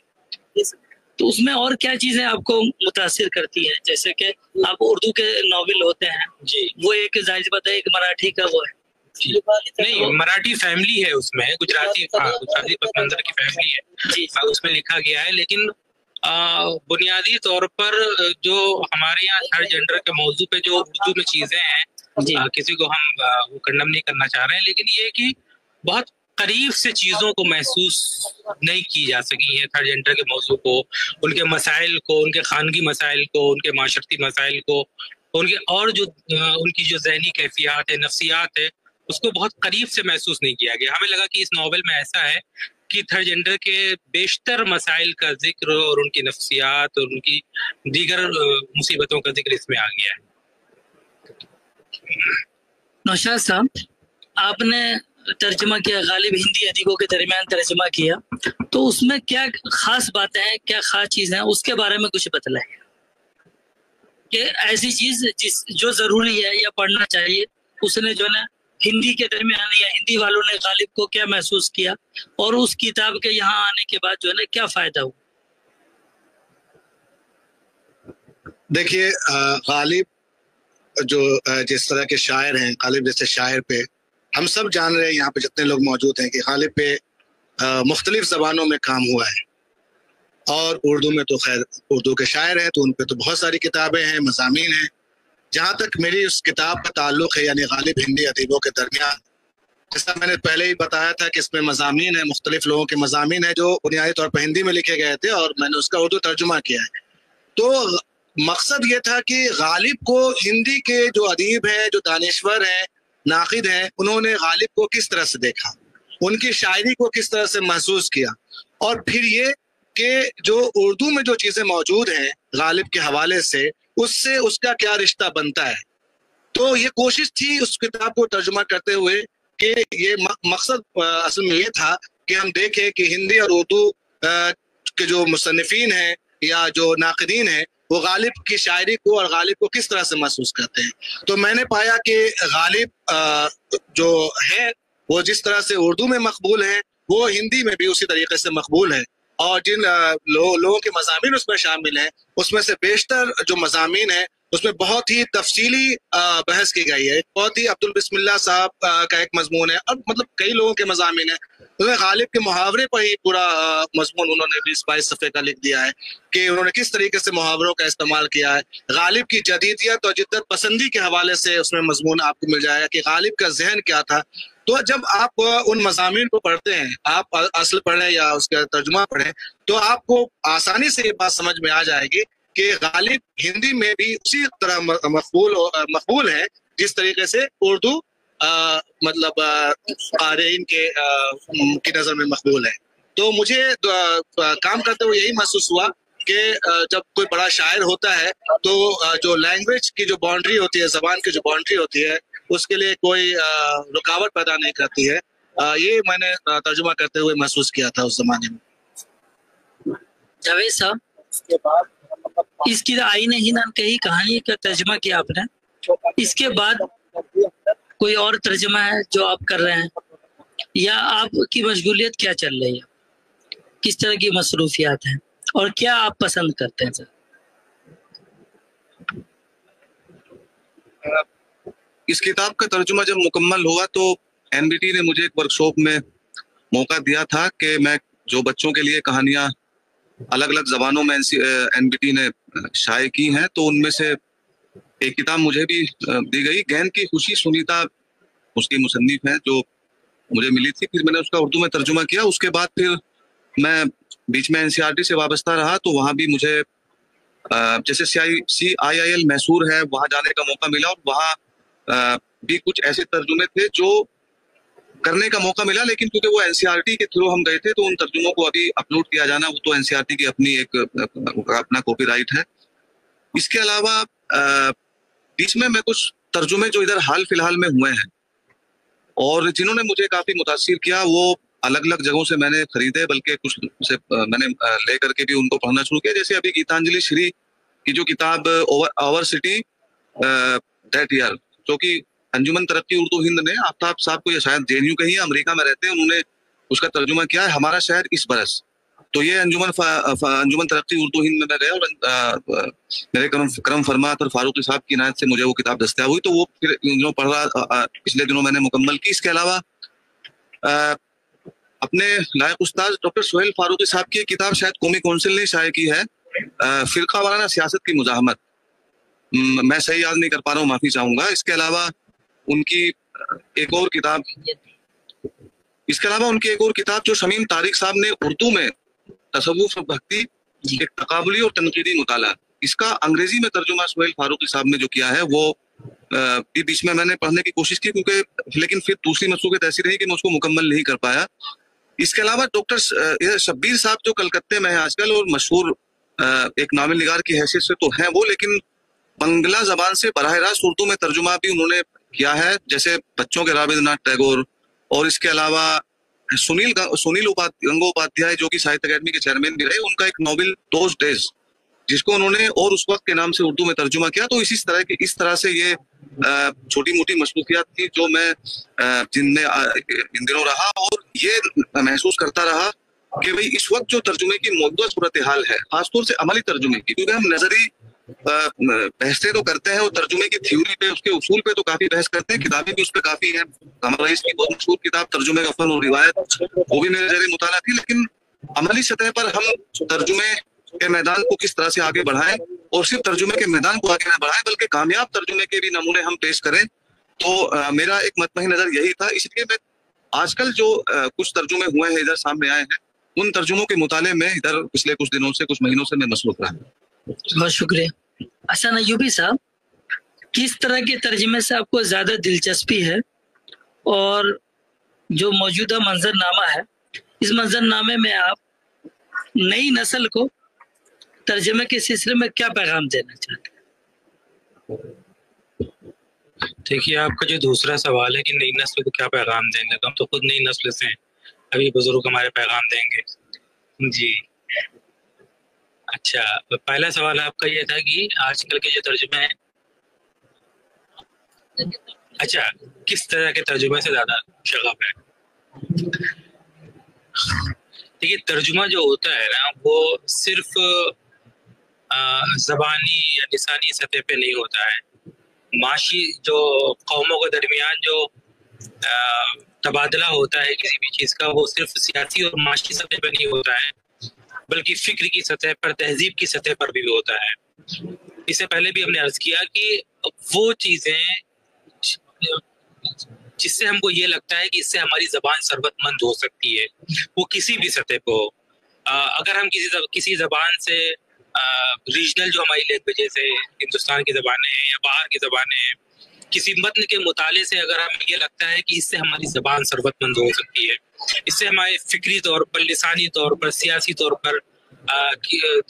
تو اس میں اور کیا چیزیں آپ کو متاثر کرتی ہیں؟ جیسے کہ آپ اردو کے ناول ہوتے ہیں جی، وہ ایک ظاہر سی بات ہے، ایک مراٹھی کا وہ ہے. نہیں، مراٹھی فیملی ہے اس میں، گجراتی پس منظر کی فیملی ہے جی، اس میں لکھا گیا ہے. لیکن بنیادی طور پر جو ہمارے یہاں تھرڈ جینڈر کے موضوع پہ جو اردو میں چیزیں ہیں، کسی کو ہم وہ کنڈم نہیں کرنا چاہ رہے ہیں، لیکن یہ کہ بہت قریب سے چیزوں کو محسوس نہیں کی جا سکی ہیں تھرڈ جینڈر کے موضوع کو، ان کے مسائل کو، ان کے خانگی مسائل کو، ان کے معاشرتی مسائل کو، ان کے اور جو ان کی جو ذہنی کیفیات ہے، نفسیات ہے، اس کو بہت قریب سے محسوس نہیں کیا گیا. ہمیں لگا کہ اس ناول میں ایسا ہے کہ تھرڈ جینڈر کے بیشتر مسائل کا ذکر اور ان کی نفسیات اور ان کی دیگر مصیبتوں کا ذکر اس میں آ گیا ہے. نوشاد صاحب، آپ نے ترجمہ کیا، غالب ہندی ادیبوں کے درمیان ترجمہ کیا، تو اس میں کیا خاص باتیں ہیں، کیا خاص چیزیں ہیں، اس کے بارے میں کچھ بتلائیں کہ ایسی چیز جو ضروری ہے یا پڑھنا چاہیے، اس نے جو ہے نا ہندی کے درمیان یا ہندی والوں نے غالب کو کیا محسوس کیا، اور اس کتاب کے یہاں آنے کے بعد جو ہے نا کیا فائدہ ہوا؟ دیکھیے، غالب جو جس طرح کے شاعر ہیں، غالب جیسے شاعر پہ ہم سب جان رہے ہیں، یہاں پہ جتنے لوگ موجود ہیں کہ غالب پہ مختلف زبانوں میں کام ہوا ہے، اور اردو میں تو خیر اردو کے شاعر ہیں تو ان پہ تو بہت ساری کتابیں ہیں، مضامین ہیں. جہاں تک میری اس کتاب کا تعلق ہے، یعنی غالب ہندی ادیبوں کے درمیان، جیسا میں نے پہلے ہی بتایا تھا کہ اس میں مضامین ہیں، مختلف لوگوں کے مضامین ہیں جو بنیادی طور پر ہندی میں لکھے گئے تھے اور میں نے اس کا اردو ترجمہ کیا ہے. تو مقصد یہ تھا کہ غالب کو ہندی کے جو ادیب ہیں، جو دانشور ہیں، ناقد ہیں، انہوں نے غالب کو کس طرح سے دیکھا، ان کی شاعری کو کس طرح سے محسوس کیا، اور پھر یہ کہ جو اردو میں جو چیزیں موجود ہیں غالب کے حوالے سے اس کا کیا رشتہ بنتا ہے. تو یہ کوشش تھی اس کتاب کو ترجمہ کرتے ہوئے کہ یہ مقصد اصل میں یہ تھا کہ ہم دیکھیں کہ ہندی اور اردو کے جو مصنفین ہیں یا جو ناقدین ہیں وہ غالب کی شاعری کو اور غالب کو کس طرح سے محسوس کرتے ہیں. تو میں نے پایا کہ غالب جو ہے وہ جس طرح سے اردو میں مقبول ہیں وہ ہندی میں بھی اسی طریقے سے مقبول ہے، اور جن لوگوں کے مضامین اس میں شامل ہیں اس میں سے بیشتر جو مضامین ہیں اس میں بہت ہی تفصیلی بحث کی گئی ہے. بہت ہی عبدالبسم اللہ صاحب کا ایک مضمون ہے، اور مطلب کئی لوگوں کے مضامین ہیں. اس میں غالب کے محاورے پر ہی پورا مضمون انہوں نے 22 صفحے کا لکھ دیا ہے کہ انہوں نے کس طریقے سے محاوروں کا استعمال کیا ہے. غالب کی جدیدیت اور جدت پسندی کے حوالے سے اس میں مضمون آپ کو مل جائے گا کہ غالب کا ذہن کیا تھا. تو جب آپ ان مضامین کو پڑھتے ہیں، آپ اصل پڑھیں یا اس کا ترجمہ پڑھیں، تو آپ کو آسانی سے یہ بات سمجھ میں آ جائے گی کہ غالب ہندی میں بھی اسی طرح مقبول ہے جس طریقے سے اردو مطلب قارئین کی نظر میں مقبول ہے. تو مجھے کام کرتے ہوئے یہی محسوس ہوا کہ جب کوئی بڑا شاعر ہوتا ہے تو جو لینگویج کی جو باؤنڈری ہوتی ہے، زبان کی جو باؤنڈری ہوتی ہے، اس کے لیے کوئی رکاوٹ پیدا نہیں کرتی ہے. یہ میں نے ترجمہ کرتے ہوئے محسوس کیا تھا اس زمانے میں. جاوید صاحب، اس کی آئین ہند کہی کہانی کا ترجمہ کیا آپ نے، اس کے بعد کوئی اور ترجمہ ہے جو آپ کر رہے ہیں، یا آپ کی مشغولیت کیا چل رہی ہے، کس طرح کی مصروفیات ہیں، اور کیا آپ پسند کرتے ہیں سر؟ اس کتاب کا ترجمہ جب مکمل ہوا تو این بی ٹی نے مجھے ایک ورکشاپ میں موقع دیا تھا کہ میں جو بچوں کے لیے کہانیاں الگ الگ زبانوں میں این بی ٹی نے شائع کی ہیں تو ان میں سے ایک کتاب مجھے بھی دی گئی. گہن کی خوشی سنیتا اس کی مصنف ہیں جو مجھے ملی تھی. پھر میں نے اس کا اردو میں ترجمہ کیا. اس کے بعد پھر میں بیچ میں NCERT سے وابستہ رہا تو وہاں بھی مجھے جیسے CIIL میسور ہے وہاں جانے کا موقع ملا، اور وہاں بھی کچھ ایسے ترجمے تھے جو کرنے کا موقع ملا، لیکن کیونکہ وہ NCERT کے تھرو ہم گئے تھے تو ان ترجموں کو ابھی اپلوڈ کیا جانا وہ تو NCERT کی اپنی ایک اپنا کاپی رائٹ ہے. اس کے علاوہ بیچ میں کچھ ترجمے جو ادھر حال فی الحال میں ہوئے ہیں اور جنہوں نے مجھے کافی متاثر کیا وہ الگ الگ جگہوں سے میں نے خریدے، بلکہ کچھ سے میں نے لے کر کے بھی ان کو پڑھنا شروع کیا. جیسے ابھی گیتانجلی شری کی جو کتاب آور سٹی دیٹ ایئر، جو کہ انجمن ترقی اردو ہند نے، آفتاب صاحب کو یہ شاید JNU کہیں امریکہ میں رہتے ہیں، انہوں نے اس کا ترجمہ کیا ہے ہمارا شہر اس برس. تو یہ انجمن ترقی اردو ہند میں میں گیا اور میرے کرم فرمات اور فاروقی صاحب کی عنایت سے مجھے وہ کتاب دستیاب ہوئی تو وہ پھر دنوں پڑھ رہا، پچھلے دنوں میں نے مکمل کی. اس کے علاوہ اپنے لائق استاد ڈاکٹر سہیل فاروقی صاحب کی ایک کتاب شاید قومی کونسل نے شائع کی ہے، فرقہ وارانہ سیاست کی مزاحمت. میں صحیح یاد نہیں کر پا رہا ہوں، معافی چاہوں گا. اس کے علاوہ ان کی ایک اور کتاب جو شمیم طارق صاحب نے اردو میں تصوف و بھکتی ایک تقابلی اور تنقیدی مطالعہ، اس کا انگریزی میں ترجمہ سہیل فاروقی صاحب نے جو کیا ہے وہ بیچ میں نے پڑھنے کی کوشش کی کیونکہ لیکن پھر دوسری مصروفیت ایسی رہی کہ میں اس کو مکمل نہیں کر پایا. اس کے علاوہ ڈاکٹر شبیر صاحب جو کلکتے میں ہیں آج کل اور مشہور ایک ناول نگار کی حیثیت سے تو ہیں وہ، لیکن بنگلہ زبان سے براہ راست اردو میں ترجمہ بھی انہوں نے کیا ہے، جیسے بچوں کے رابندر ناتھ ٹیگور، اور اس کے علاوہ سنیل گنگوپادھیائے جو کہ ساہتیہ اکیڈمی کے چیئرمین بھی رہے، ان کا ایک ناول دوز ڈیز جس کو انہوں نے اور اس وقت کے نام سے اردو میں ترجمہ کیا. تو اس طرح سے یہ چھوٹی موٹی مصروفیات تھی جو میں جن میں ان دنوں رہا، اور یہ محسوس کرتا رہا کہ بھئی اس وقت جو ترجمے کی موجودہ صورتحال ہے خاص طور سے عملی ترجمے کی، کیونکہ ہم نظری بحثیں تو کرتے ہیں، وہ ترجمے کی تھیوری پہ، اس کے اصول پہ تو کافی بحث کرتے ہیں، کتابیں بھی اس پہ کافی ہیں. ہمارا اس کی بہت مشہور کتاب ترجمے کا فن اور روایت، وہ بھی میرے زیر مطالعہ تھی. لیکن عملی سطح پر ہم ترجمے کے میدان کو کس طرح سے آگے بڑھائیں، اور صرف ترجمے کے میدان کو آگے نہ بڑھائیں بلکہ کامیاب ترجمے کے بھی نمونے ہم پیش کریں، تو میرا ایک مطمئن نظر یہی تھا. اس لیے میں آج کل جو کچھ ترجمے ہوئے ہیں ادھر سامنے آئے ہیں، ان ترجموں کے مطالعے میں ادھر پچھلے کچھ دنوں سے، کچھ مہینوں سے میں مصروف رہا ہوں. بہت شکریہ. حسن ایوبی صاحب، کس طرح کے ترجمے سے آپ کو زیادہ دلچسپی ہے، اور جو موجودہ منظر نامہ ہے، اس منظر نامے میں آپ نئی نسل کو ترجمے کے سلسلے میں کیا پیغام دینا چاہتے ہیں؟ دیکھیے، آپ کا جو دوسرا سوال ہے کہ نئی نسل کو کیا پیغام دیں گے، تو ہم تو خود نئی نسل سے ہیں، ابھی بزرگ ہمارے پیغام دیں گے. جی اچھا، پہلا سوال آپ کا یہ تھا کہ آج کل کے جو ترجمے ہیں، اچھا کس طرح کے ترجمے سے زیادہ شغف ہے. دیکھیے، ترجمہ جو ہوتا ہے نا، وہ صرف زبانی یا لسانی سطح پہ نہیں ہوتا ہے. معاشی جو قوموں کے درمیان جو تبادلہ ہوتا ہے کسی بھی چیز کا، وہ صرف سیاسی اور معاشی سطح پہ نہیں ہوتا ہے، بلکہ فکر کی سطح پر، تہذیب کی سطح پر بھی ہوتا ہے. اس سے پہلے بھی ہم نے عرض کیا کہ وہ چیزیں جس سے ہم کو یہ لگتا ہے کہ اس سے ہماری زبان ثروت مند ہو سکتی ہے، وہ کسی بھی سطح پہ ہو. اگر ہم کسی زبان سے ریجنل جو ہماری لینگویج جیسے ہندوستان کی زبانیں ہیں یا باہر کی زبانیں ہیں، کسی متن کے مطالعے سے اگر ہمیں یہ لگتا ہے کہ اس سے ہماری زبان ثروت مند ہو سکتی ہے، اس سے ہمارے فکری طور پر، لسانی طور پر، سیاسی طور پر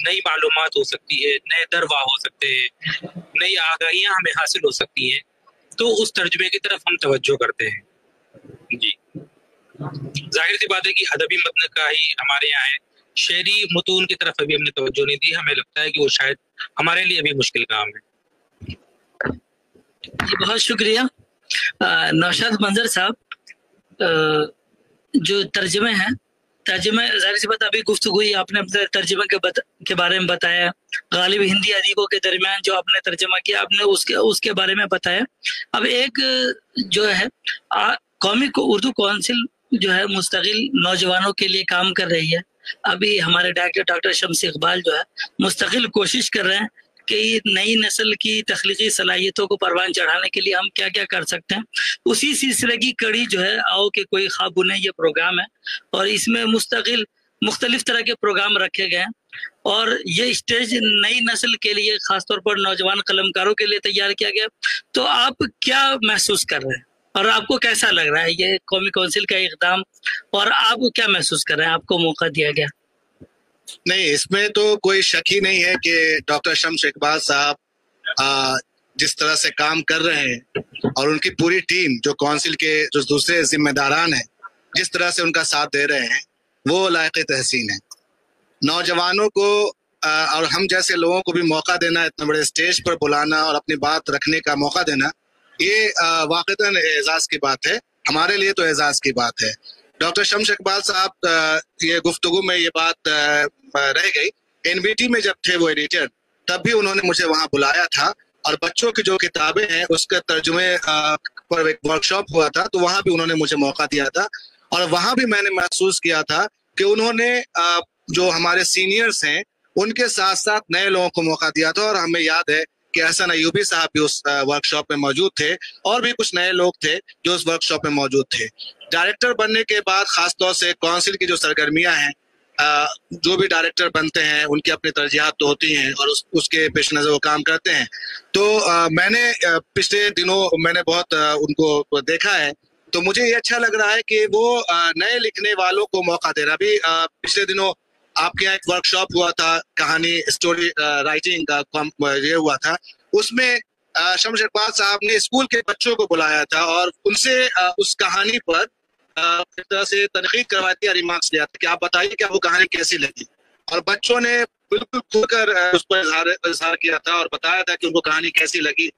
نئی معلومات ہو سکتی ہے، نئے دروا ہو سکتے ہیں، نئی آگاہیاں ہمیں حاصل ہو سکتی ہیں، تو اس ترجمے کی طرف ہم توجہ کرتے ہیں. جی ظاہر سی بات ہے کہ ادبی متن کا ہی ہمارے یہاں ہے، شعری متون کی طرف ابھی ہم نے توجہ نہیں دی. ہمیں لگتا ہے کہ وہ شاید ہمارے لیے ابھی مشکل کام ہے. جی بہت شکریہ. نوشاد منظر صاحب، جو ترجمے ہیں، ترجمے ظاہر سی بات، ابھی گفتگو آپ نے ترجمے کے بارے میں بتایا، غالب ہندی ادیبوں کے درمیان جو آپ نے ترجمہ کیا، آپ نے اس کے بارے میں بتایا. اب ایک جو ہے قومی اردو کونسل جو ہے مستقل نوجوانوں کے لیے کام کر رہی ہے. ابھی ہمارے ڈاکٹر شمس اقبال جو ہے مستقل کوشش کر رہے ہیں کہ نئی نسل کی تخلیقی صلاحیتوں کو پروان چڑھانے کے لیے ہم کیا کیا کر سکتے ہیں. اسی سلسلے کی کڑی جو ہے آؤ کہ کوئی خواب بنے، یہ پروگرام ہے، اور اس میں مستقل مختلف طرح کے پروگرام رکھے گئے ہیں، اور یہ اسٹیج نئی نسل کے لیے، خاص طور پر نوجوان قلمکاروں کے لیے تیار کیا گیا. تو آپ کیا محسوس کر رہے ہیں، اور آپ کو کیسا لگ رہا ہے یہ قومی کونسل کا اقدام، اور آپ کو کیا محسوس کر رہے ہیں، آپ کو موقع دیا گیا؟ نہیں، اس میں تو کوئی شک ہی نہیں ہے کہ ڈاکٹر شمس اقبال صاحب جس طرح سے کام کر رہے ہیں، اور ان کی پوری ٹیم جو کونسل کے جو دوسرے ذمہ داران ہیں، جس طرح سے ان کا ساتھ دے رہے ہیں، وہ لائق تحسین ہے. نوجوانوں کو اور ہم جیسے لوگوں کو بھی موقع دینا، اتنے بڑے اسٹیج پر بلانا اور اپنی بات رکھنے کا موقع دینا، یہ واقعتاً اعزاز کی بات ہے. ہمارے لیے تو اعزاز کی بات ہے. ڈاکٹر شمس اقبال صاحب، یہ گفتگو میں یہ بات رہ گئی، NBT میں جب تھے وہ ایڈیٹر، تب بھی انہوں نے مجھے وہاں بلایا تھا، اور بچوں کی جو کتابیں ہیں اس کے ترجمے پر ایک ورکشاپ ہوا تھا، تو وہاں بھی انہوں نے مجھے موقع دیا تھا، اور وہاں بھی میں نے محسوس کیا تھا کہ انہوں نے جو ہمارے سینئرز ہیں ان کے ساتھ ساتھ نئے لوگوں کو موقع دیا تھا. اور ہمیں یاد ہے کہ حسن ایوبی صاحب بھی اس ورکشاپ میں موجود تھے، اور بھی کچھ نئے لوگ تھے جو اس ورکشاپ میں موجود تھے. ڈائریکٹر بننے کے بعد خاص طور سے کونسل کی جو سرگرمیاں ہیں، جو بھی ڈائریکٹر بنتے ہیں ان کی اپنی ترجیحات تو ہوتی ہیں، اور اس کے پیش نظر وہ کام کرتے ہیں. تو میں نے پچھلے دنوں میں نے بہت ان کو دیکھا ہے، تو مجھے یہ اچھا لگ رہا ہے کہ وہ نئے لکھنے والوں کو موقع دے رہا. ابھی پچھلے دنوں آپ کے یہاں ایک ورکشاپ ہوا تھا، کہانی اسٹوری رائٹنگ کا یہ ہوا تھا، اس میں شمس اقبال صاحب نے اسکول کے بچوں کو بلایا تھا، اور ان سے اس کہانی پر ایک طرح سے تنقید کروائی تھی، ریمارکس لیا تھا کہ آپ بتائیے کہ وہ کہانی کیسی لگی. اور بچوں نے بالکل کھل کر اس پر اظہار کیا تھا اور بتایا تھا کہ ان کو کہانی کیسی لگی،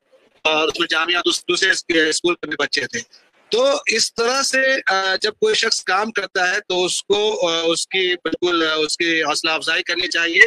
اور اس میں جامعہ دوسرے اسکول کے بھی بچے تھے. تو اس طرح سے جب کوئی شخص کام کرتا ہے تو اس کو اس کی بالکل اس کی حوصلہ افزائی کرنی چاہیے،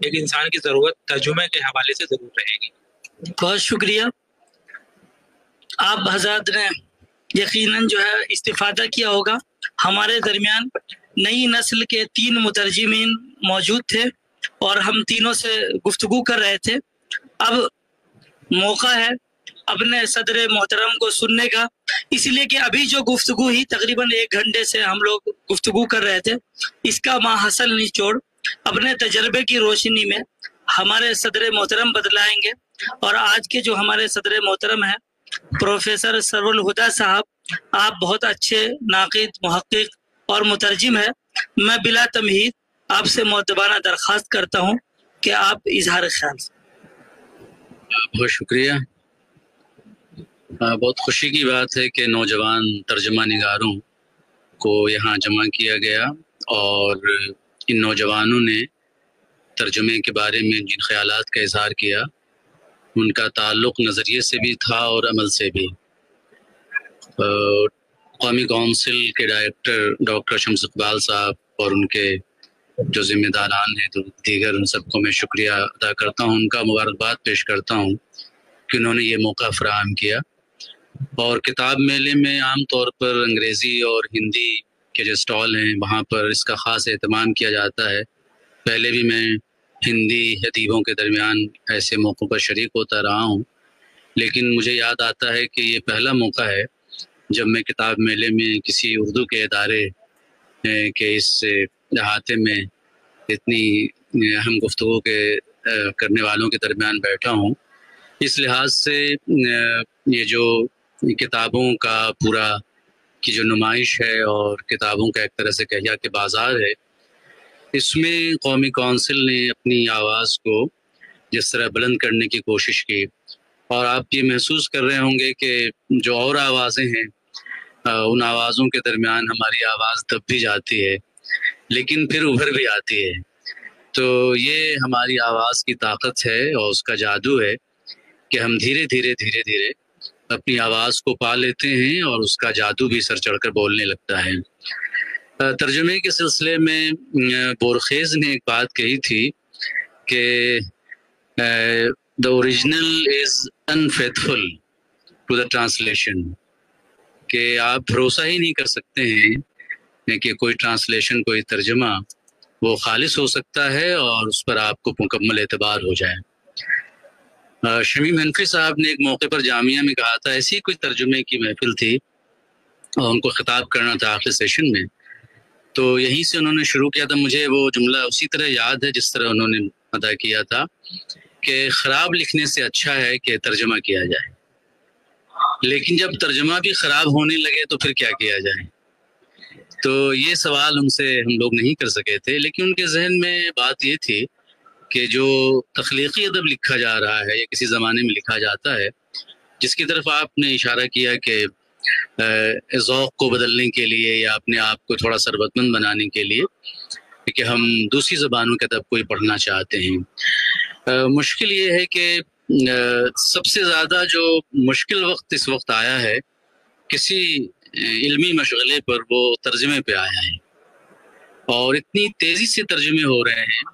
ایک انسان کی ضرورت ترجمے کے حوالے سے ضرور رہے گی. بہت شکریہ. آپ حضرات نے یقیناً جو ہے استفادہ کیا ہوگا. ہمارے درمیان نئی نسل کے 3 مترجمین موجود تھے اور ہم تینوں سے گفتگو کر رہے تھے. اب موقع ہے اپنے صدر محترم کو سننے کا، اس لیے کہ ابھی جو گفتگو ہی تقریباً 1 گھنٹے سے ہم لوگ گفتگو کر رہے تھے، اس کا ماحصل نچوڑ اپنے تجربے کی روشنی میں ہمارے صدر محترم بتلائیں گے. اور آج کے جو ہمارے صدر محترم ہیں پروفیسر سرور الہدا صاحب، آپ بہت اچھے ناقد، محقق اور مترجم ہیں. میں بلا تمہید آپ سے مؤدبانہ درخواست کرتا ہوں کہ آپ اظہار خیال. بہت شکریہ. بہت خوشی کی بات ہے کہ نوجوان ترجمہ نگاروں کو یہاں جمع کیا گیا اور ان نوجوانوں نے ترجمے کے بارے میں جن خیالات کا اظہار کیا ان کا تعلق نظریے سے بھی تھا اور عمل سے بھی. قومی کونسل کے ڈائریکٹر ڈاکٹر شمس اقبال صاحب اور ان کے جو ذمہ داران ہیں دیگر، ان سب کو میں شکریہ ادا کرتا ہوں، ان کا مبارکباد پیش کرتا ہوں کہ انہوں نے یہ موقع فراہم کیا. اور کتاب میلے میں عام طور پر انگریزی اور ہندی کے جو اسٹال ہیں وہاں پر اس کا خاص اہتمام کیا جاتا ہے. پہلے بھی میں ہندی ادیبوں کے درمیان ایسے موقعوں پر شریک ہوتا رہا ہوں، لیکن مجھے یاد آتا ہے کہ یہ پہلا موقع ہے جب میں کتاب میلے میں کسی اردو کے ادارے کے اس احاطے میں اتنی اہم گفتگو کے کرنے والوں کے درمیان بیٹھا ہوں. اس لحاظ سے یہ جو کتابوں کا پورا کی جو نمائش ہے اور کتابوں کا ایک طرح سے کہیا کہ بازار ہے، اس میں قومی کونسل نے اپنی آواز کو جس طرح بلند کرنے کی کوشش کی، اور آپ یہ محسوس کر رہے ہوں گے کہ جو اور آوازیں ہیں ان آوازوں کے درمیان ہماری آواز دب بھی جاتی ہے لیکن پھر ابھر بھی آتی ہے. تو یہ ہماری آواز کی طاقت ہے اور اس کا جادو ہے کہ ہم دھیرے دھیرے اپنی آواز کو پا لیتے ہیں اور اس کا جادو بھی سر چڑھ کر بولنے لگتا ہے. ترجمے کے سلسلے میں بورخیز نے ایک بات کہی تھی کہ the original is unfaithful to the translation، کہ آپ بھروسہ ہی نہیں کر سکتے ہیں کہ کوئی ٹرانسلیشن، کوئی ترجمہ وہ خالص ہو سکتا ہے اور اس پر آپ کو مکمل اعتبار ہو جائے. شمیم حنفی صاحب نے ایک موقع پر جامعہ میں کہا تھا، ایسی کوئی ترجمے کی محفل تھی اور ان کو خطاب کرنا تھا آخر سیشن میں، تو یہیں سے انہوں نے شروع کیا تھا. مجھے وہ جملہ اسی طرح یاد ہے جس طرح انہوں نے ادا کیا تھا کہ خراب لکھنے سے اچھا ہے کہ ترجمہ کیا جائے، لیکن جب ترجمہ بھی خراب ہونے لگے تو پھر کیا کیا جائے. تو یہ سوال ان سے ہم لوگ نہیں کر سکے تھے، لیکن ان کے ذہن میں بات یہ تھی کہ جو تخلیقی ادب لکھا جا رہا ہے یا کسی زمانے میں لکھا جاتا ہے، جس کی طرف آپ نے اشارہ کیا کہ ذوق کو بدلنے کے لیے یا اپنے آپ کو تھوڑا ثروت مند بنانے کے لیے کہ ہم دوسری زبانوں کے ادب کو ہی پڑھنا چاہتے ہیں. مشکل یہ ہے کہ سب سے زیادہ جو مشکل وقت اس وقت آیا ہے کسی علمی مشغلے پر، وہ ترجمے پہ آیا ہے، اور اتنی تیزی سے ترجمے ہو رہے ہیں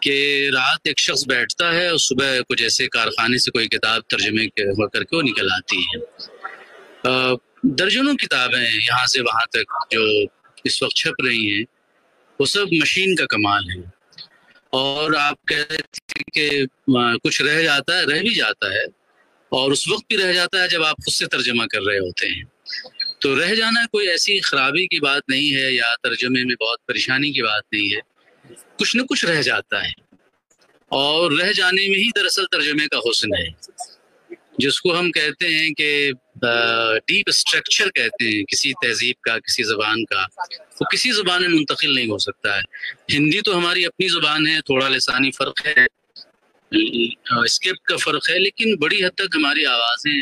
کہ رات ایک شخص بیٹھتا ہے اور صبح کچھ ایسے کارخانے سے کوئی کتاب ترجمے ہو کر کے وہ نکل آتی ہے. درجنوں کتابیں یہاں سے وہاں تک جو اس وقت چھپ رہی ہیں وہ سب مشین کا کمال ہے. اور آپ کہہ رہے تھے کہ کچھ رہ بھی جاتا ہے اور اس وقت بھی رہ جاتا ہے جب آپ خود سے ترجمہ کر رہے ہوتے ہیں. تو رہ جانا کوئی ایسی خرابی کی بات نہیں ہے یا ترجمے میں بہت پریشانی کی بات نہیں ہے، کچھ نہ کچھ رہ جاتا ہے، اور رہ جانے میں ہی دراصل ترجمے کا حسن ہے، جس کو ہم کہتے ہیں کہ ڈیپ اسٹرکچر کہتے ہیں کسی تہذیب کا، کسی زبان کا، وہ کسی زبان میں منتقل نہیں ہو سکتا ہے. ہندی تو ہماری اپنی زبان ہے، تھوڑا لسانی فرق ہے، اسکرپٹ کا فرق ہے، لیکن بڑی حد تک ہماری آوازیں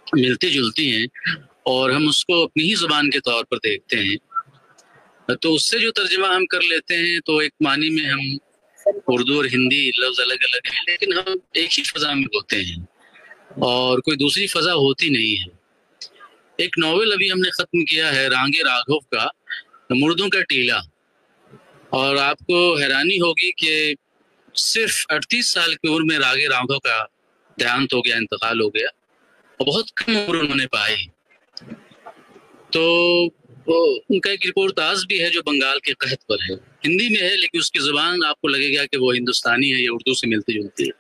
ملتی جلتی ہیں اور ہم اس کو اپنی ہی زبان کے طور پر دیکھتے ہیں. تو اس سے جو ترجمہ ہم کر لیتے ہیں تو ایک معنی میں ہم اردو اور ہندی لفظ الگ الگ ہیں لیکن ہم ایک ہی فضا میں ہوتے ہیں اور کوئی دوسری فضا ہوتی نہیں ہے. ایک ناول ابھی ہم نے ختم کیا ہے رانگے راگھو کا، مردوں کا ٹیلا، اور آپ کو حیرانی ہوگی کہ صرف 38 سال کی عمر میں راگے راگھو کا دیہانت ہو گیا، انتقال ہو گیا، اور بہت کم عمر انہوں نے پائی. تو ان کا ایک رپورٹ آج بھی ہے جو بنگال کے قحط پر ہے، ہندی میں ہے لیکن اس کی زبان آپ کو لگے گا کہ وہ ہندوستانی ہے یا اردو سے ملتی جلتی ہے.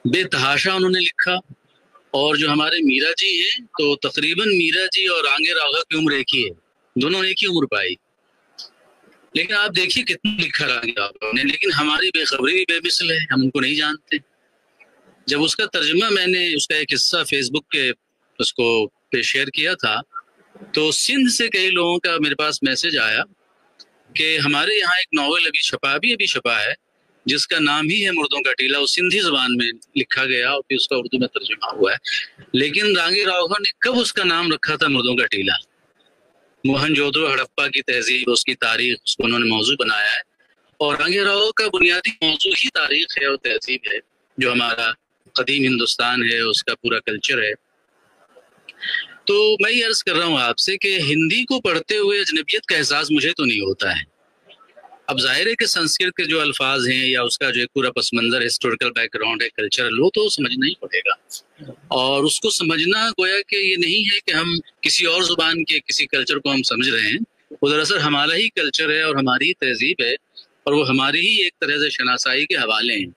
بے تحاشا انہوں نے لکھا. اور جو ہمارے میرا جی ہیں تو تقریباً میرا جی اور رانگے راگھو کی عمر ایک ہی ہے، دونوں نے ایک ہی عمر پائی. لیکن آپ دیکھیے کتنا لکھا رانگے راگھو نے، لیکن ہماری بے خبری بھی بے مثل ہے، ہم ان کو نہیں جانتے. جب اس کا ترجمہ میں نے اس کا ایک حصہ فیس بک کے اس کو پہ شیئر کیا تھا تو سندھ سے کئی لوگوں کا میرے پاس میسج آیا کہ ہمارے یہاں ایک ناول ابھی چھپا ہے جس کا نام ہی ہے مردوں کا ٹیلا، وہ سندھی زبان میں لکھا گیا اور پھر اس کا اردو میں ترجمہ ہوا ہے. لیکن رانگے راگھو نے کب اس کا نام رکھا تھا مردوں کا ٹیلا؟ موہن جودھو ہڑپا کی تہذیب، اس کی تاریخ، اس کو انہوں نے موضوع بنایا ہے. اور رانگے راگھو کا بنیادی موضوع ہی تاریخ ہے اور تہذیب ہے، جو ہمارا قدیم ہندوستان ہے، اس کا پورا کلچر ہے. تو میں یہ عرض کر رہا ہوں آپ سے کہ ہندی کو پڑھتے ہوئے اجنبیت کا احساس مجھے تو نہیں ہوتا ہے. اب ظاہر ہے کہ سنسکرت کے جو الفاظ ہیں یا اس کا جو ایک پورا پس منظر ہسٹوریکل بیک گراؤنڈ ہے، کلچرل، وہ تو سمجھنا ہی پڑے گا. اور اس کو سمجھنا گویا کہ یہ نہیں ہے کہ ہم کسی اور زبان کے کسی کلچر کو ہم سمجھ رہے ہیں، وہ دراصل ہمارا ہی کلچر ہے اور ہماری ہی تہذیب ہے اور وہ ہماری ہی ایک طرح سے شناسائی کے حوالے ہیں.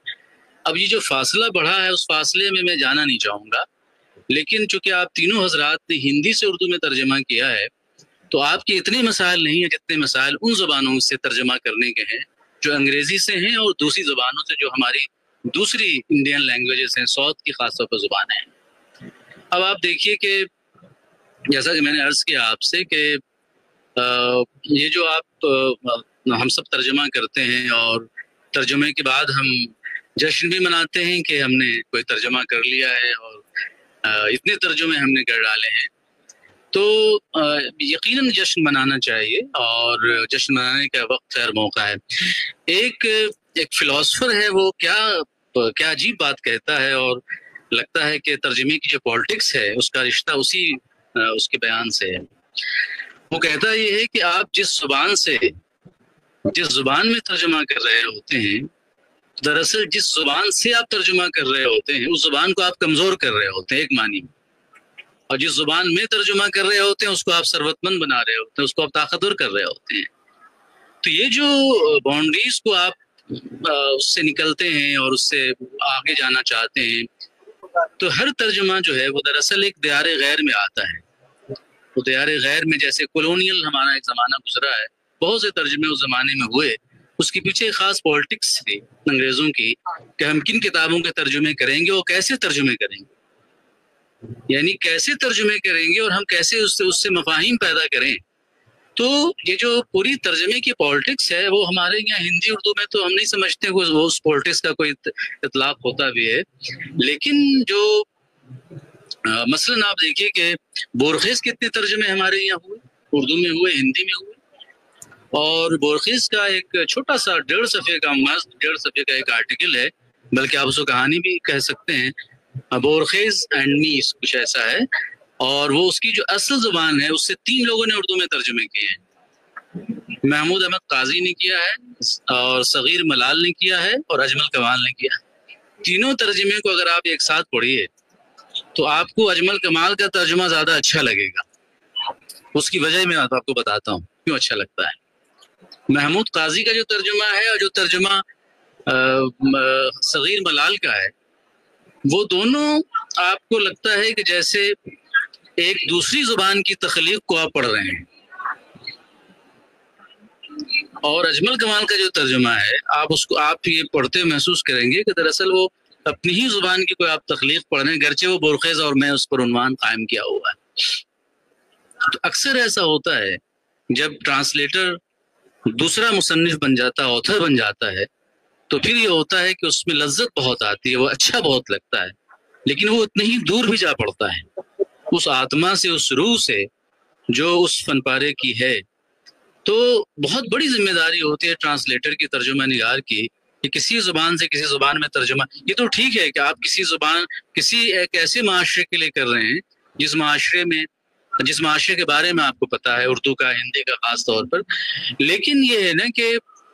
اب یہ جو فاصلہ بڑھا ہے اس فاصلے میں جانا نہیں چاہوں گا، لیکن چونکہ آپ تینوں حضرات نے ہندی سے اردو میں ترجمہ کیا ہے تو آپ کے اتنے مسائل نہیں ہیں جتنے مسائل ان زبانوں سے ترجمہ کرنے کے ہیں جو انگریزی سے ہیں اور دوسری زبانوں سے جو ہماری دوسری انڈین لینگویجز ہیں، ساؤتھ کی خاص طور پر زبانیں ہیں. اب آپ دیکھیے کہ جیسا کہ میں نے عرض کیا آپ سے کہ یہ جو آپ ہم سب ترجمہ کرتے ہیں اور ترجمے کے بعد ہم جشن بھی مناتے ہیں کہ ہم نے کوئی ترجمہ کر لیا ہے اور اتنے ترجمے ہم نے کر ڈالے ہیں، تو یقیناً جشن منانا چاہیے اور جشن منانے کا وقت ہے اور موقع ہے. ایک فلاسفر ہے، وہ کیا عجیب بات کہتا ہے اور لگتا ہے کہ ترجمے کی جو پالیٹکس ہے اس کا رشتہ اس کے بیان سے ہے. وہ کہتا یہ ہے کہ آپ جس زبان میں ترجمہ کر رہے ہوتے ہیں، دراصل جس زبان سے آپ ترجمہ کر رہے ہوتے ہیں اس زبان کو آپ کمزور کر رہے ہوتے ہیں ایک معنی میں، اور جس زبان میں ترجمہ کر رہے ہوتے ہیں اس کو آپ ثروت مند بنا رہے ہوتے ہیں، اس کو آپ طاقتور کر رہے ہوتے ہیں. تو یہ جو باؤنڈریز کو آپ اس سے نکلتے ہیں اور اس سے آگے جانا چاہتے ہیں، تو ہر ترجمہ جو ہے وہ دراصل ایک دیار غیر میں آتا ہے. وہ دیار غیر میں جیسے کولونیل ہمارا ایک زمانہ گزرا ہے، بہت سے ترجمے اس زمانے میں ہوئے، اس کے پیچھے خاص پالیٹکس تھی انگریزوں کی کہ ہم کن کتابوں کے ترجمے کریں گے اور کیسے ترجمے کریں گے، یعنی کیسے ترجمے کریں گے اور ہم کیسے اس سے مفاہیم پیدا کریں. تو یہ جو پوری ترجمے کی پالیٹکس ہے وہ ہمارے یہاں ہندی اردو میں تو ہم نہیں سمجھتے وہ اس پالیٹکس کا کوئی اطلاق ہوتا بھی ہے. لیکن جو مثلاً آپ دیکھیے کہ بورخیز کتنے ترجمے ہمارے یہاں ہوئے، اردو میں ہوئے، ہندی میں ہوئے، اور بورخیز کا ایک چھوٹا سا 1.5 صفحے کا ایک آرٹیکل ہے، بلکہ آپ اس کو کہانی بھی کہہ سکتے ہیں، بورخیز اینڈ می کچھ ایسا ہے، اور وہ اس کی جو اصل زبان ہے اس سے 3 لوگوں نے اردو میں ترجمے کیے ہیں. محمود احمد قاضی نے کیا ہے اور صغیر ملال نے کیا ہے اور اجمل کمال نے کیا ہے. تینوں ترجمے کو اگر آپ ایک ساتھ پڑھیے تو آپ کو اجمل کمال کا ترجمہ زیادہ اچھا لگے گا. اس کی وجہ میں آپ کو بتاتا ہوں کیوں اچھا لگتا ہے. محمود قاضی کا جو ترجمہ ہے اور جو ترجمہ صغیر ملال کا ہے، وہ دونوں آپ کو لگتا ہے کہ جیسے ایک دوسری زبان کی تخلیق کو آپ پڑھ رہے ہیں. اور اجمل کمال کا جو ترجمہ ہے آپ یہ پڑھتے محسوس کریں گے کہ دراصل وہ اپنی ہی زبان کی کوئی آپ تخلیق پڑھ رہے ہیں، گرچہ وہ بورخیز اور میں اس پر عنوان قائم کیا ہوا ہے. تو اکثر ایسا ہوتا ہے جب ٹرانسلیٹر دوسرا مصنف بن جاتا ہے، آتھر بن جاتا ہے، تو پھر یہ ہوتا ہے کہ اس میں لذت بہت آتی ہے، وہ اچھا بہت لگتا ہے، لیکن وہ اتنی ہی دور بھی جا پڑتا ہے اس آتما سے، اس روح سے جو اس فن پارے کی ہے. تو بہت بڑی ذمہ داری ہوتی ہے ٹرانسلیٹر کی، ترجمہ نگار کی، کہ کسی زبان سے کسی زبان میں ترجمہ. یہ تو ٹھیک ہے کہ آپ کسی ایک ایسے معاشرے کے لیے کر رہے ہیں جس معاشرے کے بارے میں آپ کو پتا ہے، اردو کا، ہندی کا خاص طور پر. لیکن یہ ہے نا کہ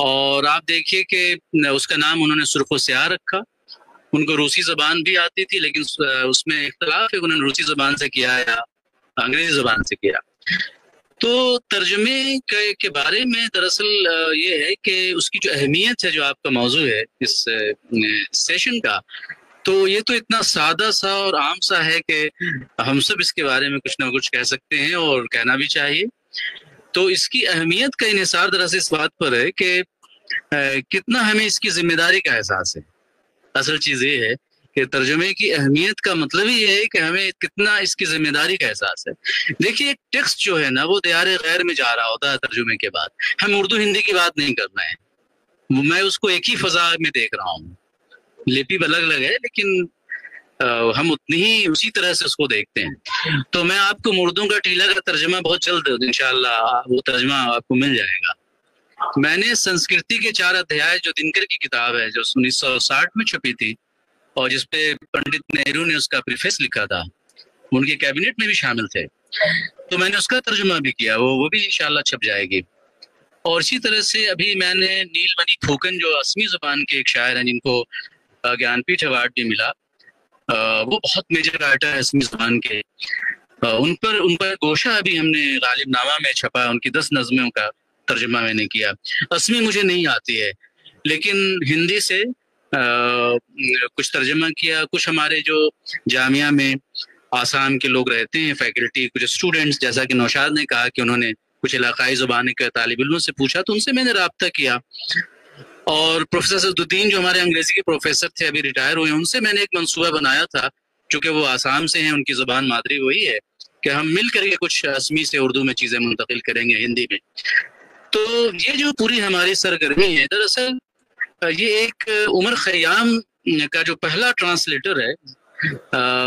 اور آپ دیکھیے کہ اس کا نام انہوں نے سرخ و سیاہ رکھا. ان کو روسی زبان بھی آتی تھی لیکن اس میں اختلاف ہے انہوں نے روسی زبان سے کیا یا انگریزی زبان سے کیا. تو ترجمے کے بارے میں دراصل یہ ہے کہ اس کی جو اہمیت ہے، جو آپ کا موضوع ہے اس سیشن کا، تو یہ تو اتنا سادہ سا اور عام سا ہے کہ ہم سب اس کے بارے میں کچھ نہ کچھ کہہ سکتے ہیں اور کہنا بھی چاہیے. تو اس کی اہمیت کا انحصار دراصل اس بات پر ہے کہ کتنا ہمیں اس کی ذمہ داری کا احساس ہے. اصل چیز یہ ہے کہ ترجمے کی اہمیت کا مطلب ہی یہ ہے کہ ہمیں کتنا اس کی ذمہ داری کا احساس ہے. دیکھیے ایک ٹیکسٹ جو ہے نا وہ دیار غیر میں جا رہا ہوتا ہے ترجمے کے بعد. ہم اردو ہندی کی بات نہیں کر رہے ہیں، میں اس کو ایک ہی فضا میں دیکھ رہا ہوں. لپی الگ الگ ہے لیکن ہم اتنی ہی اسی طرح سے اس کو دیکھتے ہیں. تو میں آپ کو مردوں کا ٹیلا کا ترجمہ بہت جلد انشاءاللہ وہ ترجمہ آپ کو مل جائے گا. میں نے سنسکرتی کے 4 ادھیائے جو دنکر کی کتاب ہے جو 1960 میں چھپی تھی اور جس پہ پنڈت نہرو نے اس کا پریفیس لکھا تھا، ان کے کیبنٹ میں بھی شامل تھے، تو میں نے اس کا ترجمہ بھی کیا، وہ بھی انشاءاللہ چھپ جائے گی. اور اسی طرح سے ابھی میں نے نیل منی پھوکن جو اسمی زبان کے ایک شاعر ہیں جن کو گیان پیٹھ ایوارڈ بھی ملا، وہ بہت میجر رائٹر ہے اسمی زبان کے، ان پر گوشہ ابھی ہم نے غالب نامہ میں چھپا، ان کی 10 نظموں کا ترجمہ میں نے کیا. اسمی مجھے نہیں آتی ہے لیکن ہندی سے کچھ ترجمہ کیا. کچھ ہمارے جو جامعہ میں آسام کے لوگ رہتے ہیں فیکلٹی، کچھ اسٹوڈنٹس، جیسا کہ نوشاد نے کہا کہ انہوں نے کچھ علاقائی زبانیں کے طالب علموں سے پوچھا تو ان سے میں نے رابطہ کیا. اور پروفیسر اسد الدین جو ہمارے انگریزی کے پروفیسر تھے ابھی ریٹائر ہوئے، ان سے میں نے ایک منصوبہ بنایا تھا، چونکہ وہ آسام سے ہیں، ان کی زبان مادری وہی ہے، کہ ہم مل کر کے کچھ اسمی سے اردو میں چیزیں منتقل کریں گے ہندی میں. تو یہ جو پوری ہماری سرگرمی ہے دراصل یہ ایک عمر خیام کا جو پہلا ٹرانسلیٹر ہے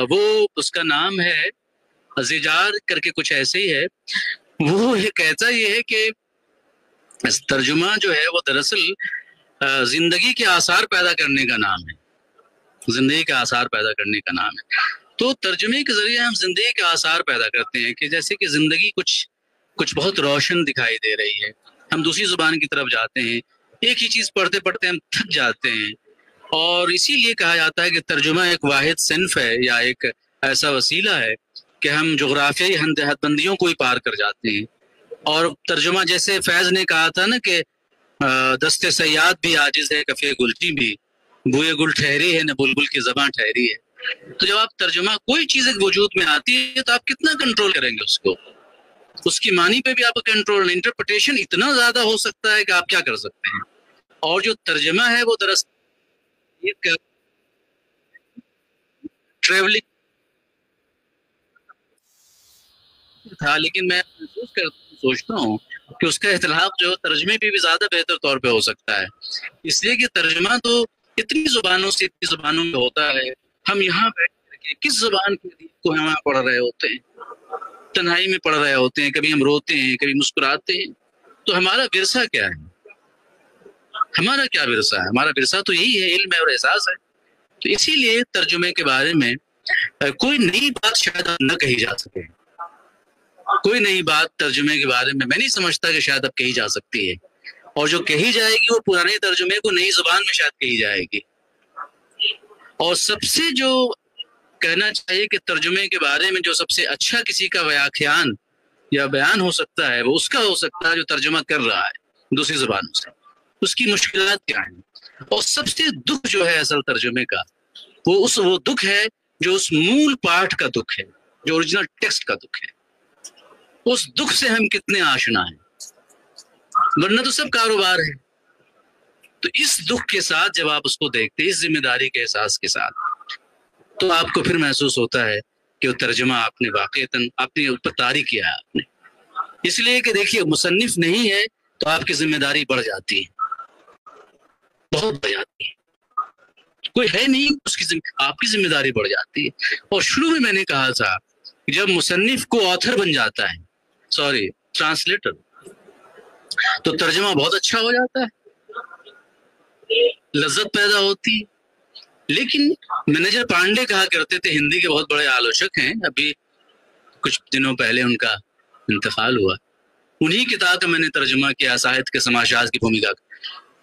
وہ اس کا نام ہے زجار کر کے کچھ ایسے ہی ہے. وہ یہ کہتا یہ ہے کہ ترجمہ جو ہے وہ دراصل زندگی کے آثار پیدا کرنے کا نام ہے، زندگی کے آثار پیدا کرنے کا نام ہے. تو ترجمے کے ذریعے ہم زندگی کے آثار پیدا کرتے ہیں کہ جیسے کہ زندگی کچھ بہت روشن دکھائی دے رہی ہے، ہم دوسری زبان کی طرف جاتے ہیں، ایک ہی چیز پڑھتے پڑھتے ہم تھک جاتے ہیں. اور اسی لیے کہا جاتا ہے کہ ترجمہ ایک واحد صنف ہے یا ایک ایسا وسیلہ ہے کہ ہم جغرافیائی حد بندیوں کو ہی پار کر جاتے ہیں. اور ترجمہ جیسے فیض نے کہا تھا نا کہ دستے سیاد بھی عاجز ہے کفے گلچی بھی، بوئے گل ٹھہری ہے نہ بلبل کی زبان ٹھہری ہے. تو جب آپ ترجمہ کوئی چیز ایک وجود میں آتی ہے تو آپ کتنا کنٹرول کریں گے اس کو، اس کی معنی پہ بھی آپ کا کنٹرول، انٹرپریٹیشن اتنا زیادہ ہو سکتا ہے کہ آپ کیا کر سکتے ہیں. اور جو ترجمہ ہے وہ دراصل ایک ٹریولنگ تھا، لیکن میں محسوس سوچتا ہوں کہ اس کا اطلاق جو ترجمے پہ بھی زیادہ بہتر طور پہ ہو سکتا ہے، اس لیے کہ ترجمہ تو اتنی زبانوں سے اتنی زبانوں میں ہوتا ہے. ہم یہاں بیٹھ کے کس زبان کو ہم پڑھ رہے ہوتے ہیں، تنہائی میں پڑھ رہے ہوتے ہیں، کبھی ہم روتے ہیں کبھی مسکراتے ہیں. تو ہمارا ورثہ کیا ہے؟ ہمارا کیا ورثہ ہے؟ ہمارا ورثہ تو یہی ہے، علم ہے اور احساس ہے. تو اسی لیے ترجمے کے بارے میں کوئی نئی بات شاید نہ کہی جا سکے، کوئی نئی بات ترجمے کے بارے میں نہیں سمجھتا کہ شاید اب کہی جا سکتی ہے. اور جو کہی جائے گی وہ پرانے ترجمے کو نئی زبان میں شاید کہی جائے گی. اور سب سے جو کہنا چاہیے کہ ترجمے کے بارے میں جو سب سے اچھا کسی کا ویاخیان یا بیان ہو سکتا ہے وہ اس کا ہو سکتا ہے جو ترجمہ کر رہا ہے دوسری زبانوں سے، اس کی مشکلات کیا ہیں. اور سب سے دکھ جو ہے اصل ترجمے کا وہ دکھ ہے جو اس مول پاٹھ کا دکھ ہے، جو اوریجنل ٹیکسٹ کا دکھ ہے. اس دکھ سے ہم کتنے آشنا ہیں، ورنہ تو سب کاروبار ہے. تو اس دکھ کے ساتھ جب آپ اس کو دیکھتے ہیں، اس ذمہ داری کے احساس کے ساتھ، تو آپ کو پھر محسوس ہوتا ہے کہ وہ ترجمہ آپ نے واقعتاً اپنے اوپر طاری کیا ہے آپ نے. اس لیے کہ دیکھیے مصنف نہیں ہے تو آپ کی ذمہ داری بڑھ جاتی ہے، بہت بڑھ جاتی ہے. کوئی ہے نہیں اس کی آپ کی ذمہ داری بڑھ جاتی ہے. اور شروع میں نے کہا تھا کہ جب مصنف کو آتھر بن جاتا ہے، ٹرانسلیٹر، تو ترجمہ بہت اچھا ہو جاتا ہے، لذت پیدا ہوتی. لیکن مینیجر پانڈے کہا کرتے تھے، ہندی کے بہت بڑے آلوچک ہیں، ابھی کچھ دنوں پہلے ان کا انتقال ہوا، انہی کتاب کا میں نے ترجمہ کیا، ساہت کے سماشاز کی بھومکا کا.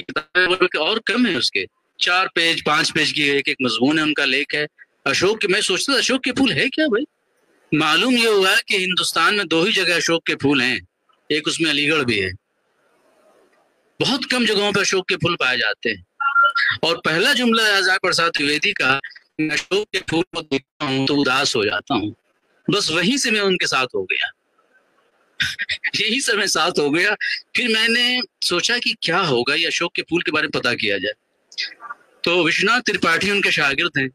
کی کتاب اور کم ہے، اس کے 4 پیج 5 پیج کی ایک مضمون ہے ان کا، لیک ہے اشوک کے. میں سوچتا تھا اشوک کے پھول ہے کیا بھائی؟ معلوم یہ ہوا کہ ہندوستان میں 2 ہی جگہ اشوک کے پھول ہیں، ایک اس میں علی گڑھ بھی ہے. بہت کم جگہوں پہ اشوک کے پھول پائے جاتے ہیں. اور پہلا جملہ ہزار پرساد تریویدی کا، میں اشوک کے پھول کو دیکھتا ہوں تو اداس ہو جاتا ہوں. بس وہیں سے میں ان کے ساتھ ہو گیا. یہی سے میں ساتھ ہو گیا. پھر میں نے سوچا کہ کیا ہوگا یہ اشوک کے پھول کے بارے میں پتا کیا جائے. تو وشناتھ ترپاٹھی ان کے شاگرد ہیں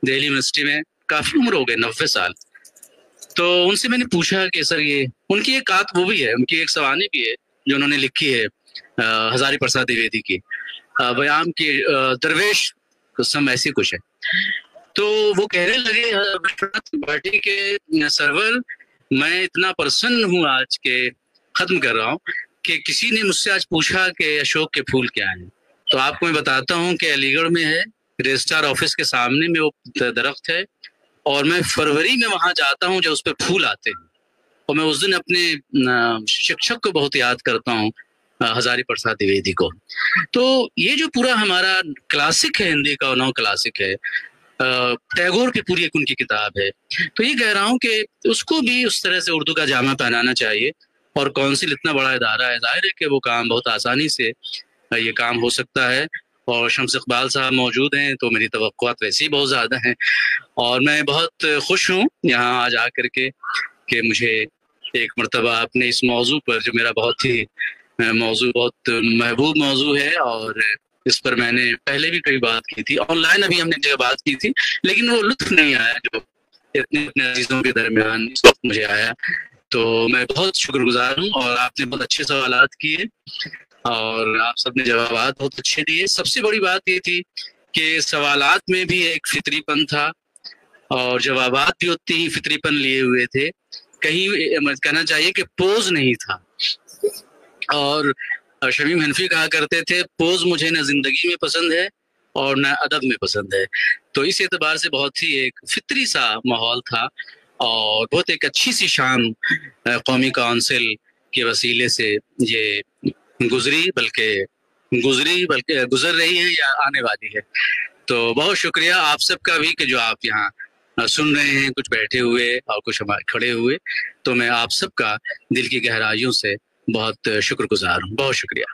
دہلی یونیورسٹی میں، کافی عمر ہو گئے 90 سال. تو ان سے میں نے پوچھا کہ سر یہ ان کی ایک کات وہ بھی ہے، ان کی ایک سوانی بھی ہے جو انہوں نے لکھی ہے ہزاری پرساد تریویدی کی، بیان کی درویش قسم ایسی کچھ ہے. تو وہ کہنے لگے وشناتھ ترپاٹھی کے سرور میں اتنا پرسن ہوں آج کے ختم کر رہا ہوں کہ کسی نے مجھ سے آج پوچھا کہ اشوک کے پھول کیا ہیں. تو آپ کو میں بتاتا ہوں کہ علی گڑھ میں ہے، رجسٹرار آفس کے سامنے میں وہ درخت ہے، اور میں فروری میں وہاں جاتا ہوں جب اس پہ پھول آتے ہیں. اور میں اس دن اپنے شکشک کو بہت یاد کرتا ہوں، ہزاری پرساد تریویدی کو. تو یہ جو پورا ہمارا کلاسک ہے ہندی کا، نو کلاسک ہے، ٹیگور کی پوری ایک ان کی کتاب ہے. تو یہ کہہ رہا ہوں کہ اس کو بھی اس طرح سے اردو کا جامع پہنانا چاہیے. اور کونسل اتنا بڑا ادارہ ہے، ظاہر ہے کہ وہ کام بہت آسانی سے یہ کام ہو سکتا ہے. اور شمس اقبال صاحب موجود ہیں تو میری توقعات ویسے ہی بہت زیادہ ہیں. اور میں بہت خوش ہوں یہاں آج آ کر کے کہ مجھے ایک مرتبہ اپنے اس موضوع پر، جو میرا بہت ہی موضوع بہت محبوب موضوع ہے، اور اس پر میں نے پہلے بھی کئی بات کی تھی، آن لائن ابھی ہم نے جگہ بات کی تھی، لیکن وہ لطف نہیں آیا جو اتنے عزیزوں کے درمیان اس وقت مجھے آیا. تو میں بہت شکر گزار ہوں، اور آپ نے بہت اچھے سوالات کیے اور آپ سب نے جوابات بہت اچھے دیے. سب سے بڑی بات یہ تھی کہ سوالات میں بھی ایک فطری پن تھا اور جوابات بھی اتنی ہی فطری پن لیے ہوئے تھے. کہیں کہنا چاہیے کہ پوز نہیں تھا. اور شمیم حنفی کہا کرتے تھے پوز مجھے نہ زندگی میں پسند ہے اور نہ ادب میں پسند ہے. تو اس اعتبار سے بہت ہی ایک فطری سا ماحول تھا، اور بہت ایک اچھی سی شام قومی کونسل کے وسیلے سے یہ بلکہ گزر رہی ہے یا آنے والی ہے. تو بہت شکریہ آپ سب کا بھی کہ جو آپ یہاں سن رہے ہیں، کچھ بیٹھے ہوئے اور کچھ کھڑے ہوئے. تو میں آپ سب کا دل کی گہرائیوں سے بہت شکر گزار ہوں. بہت شکریہ.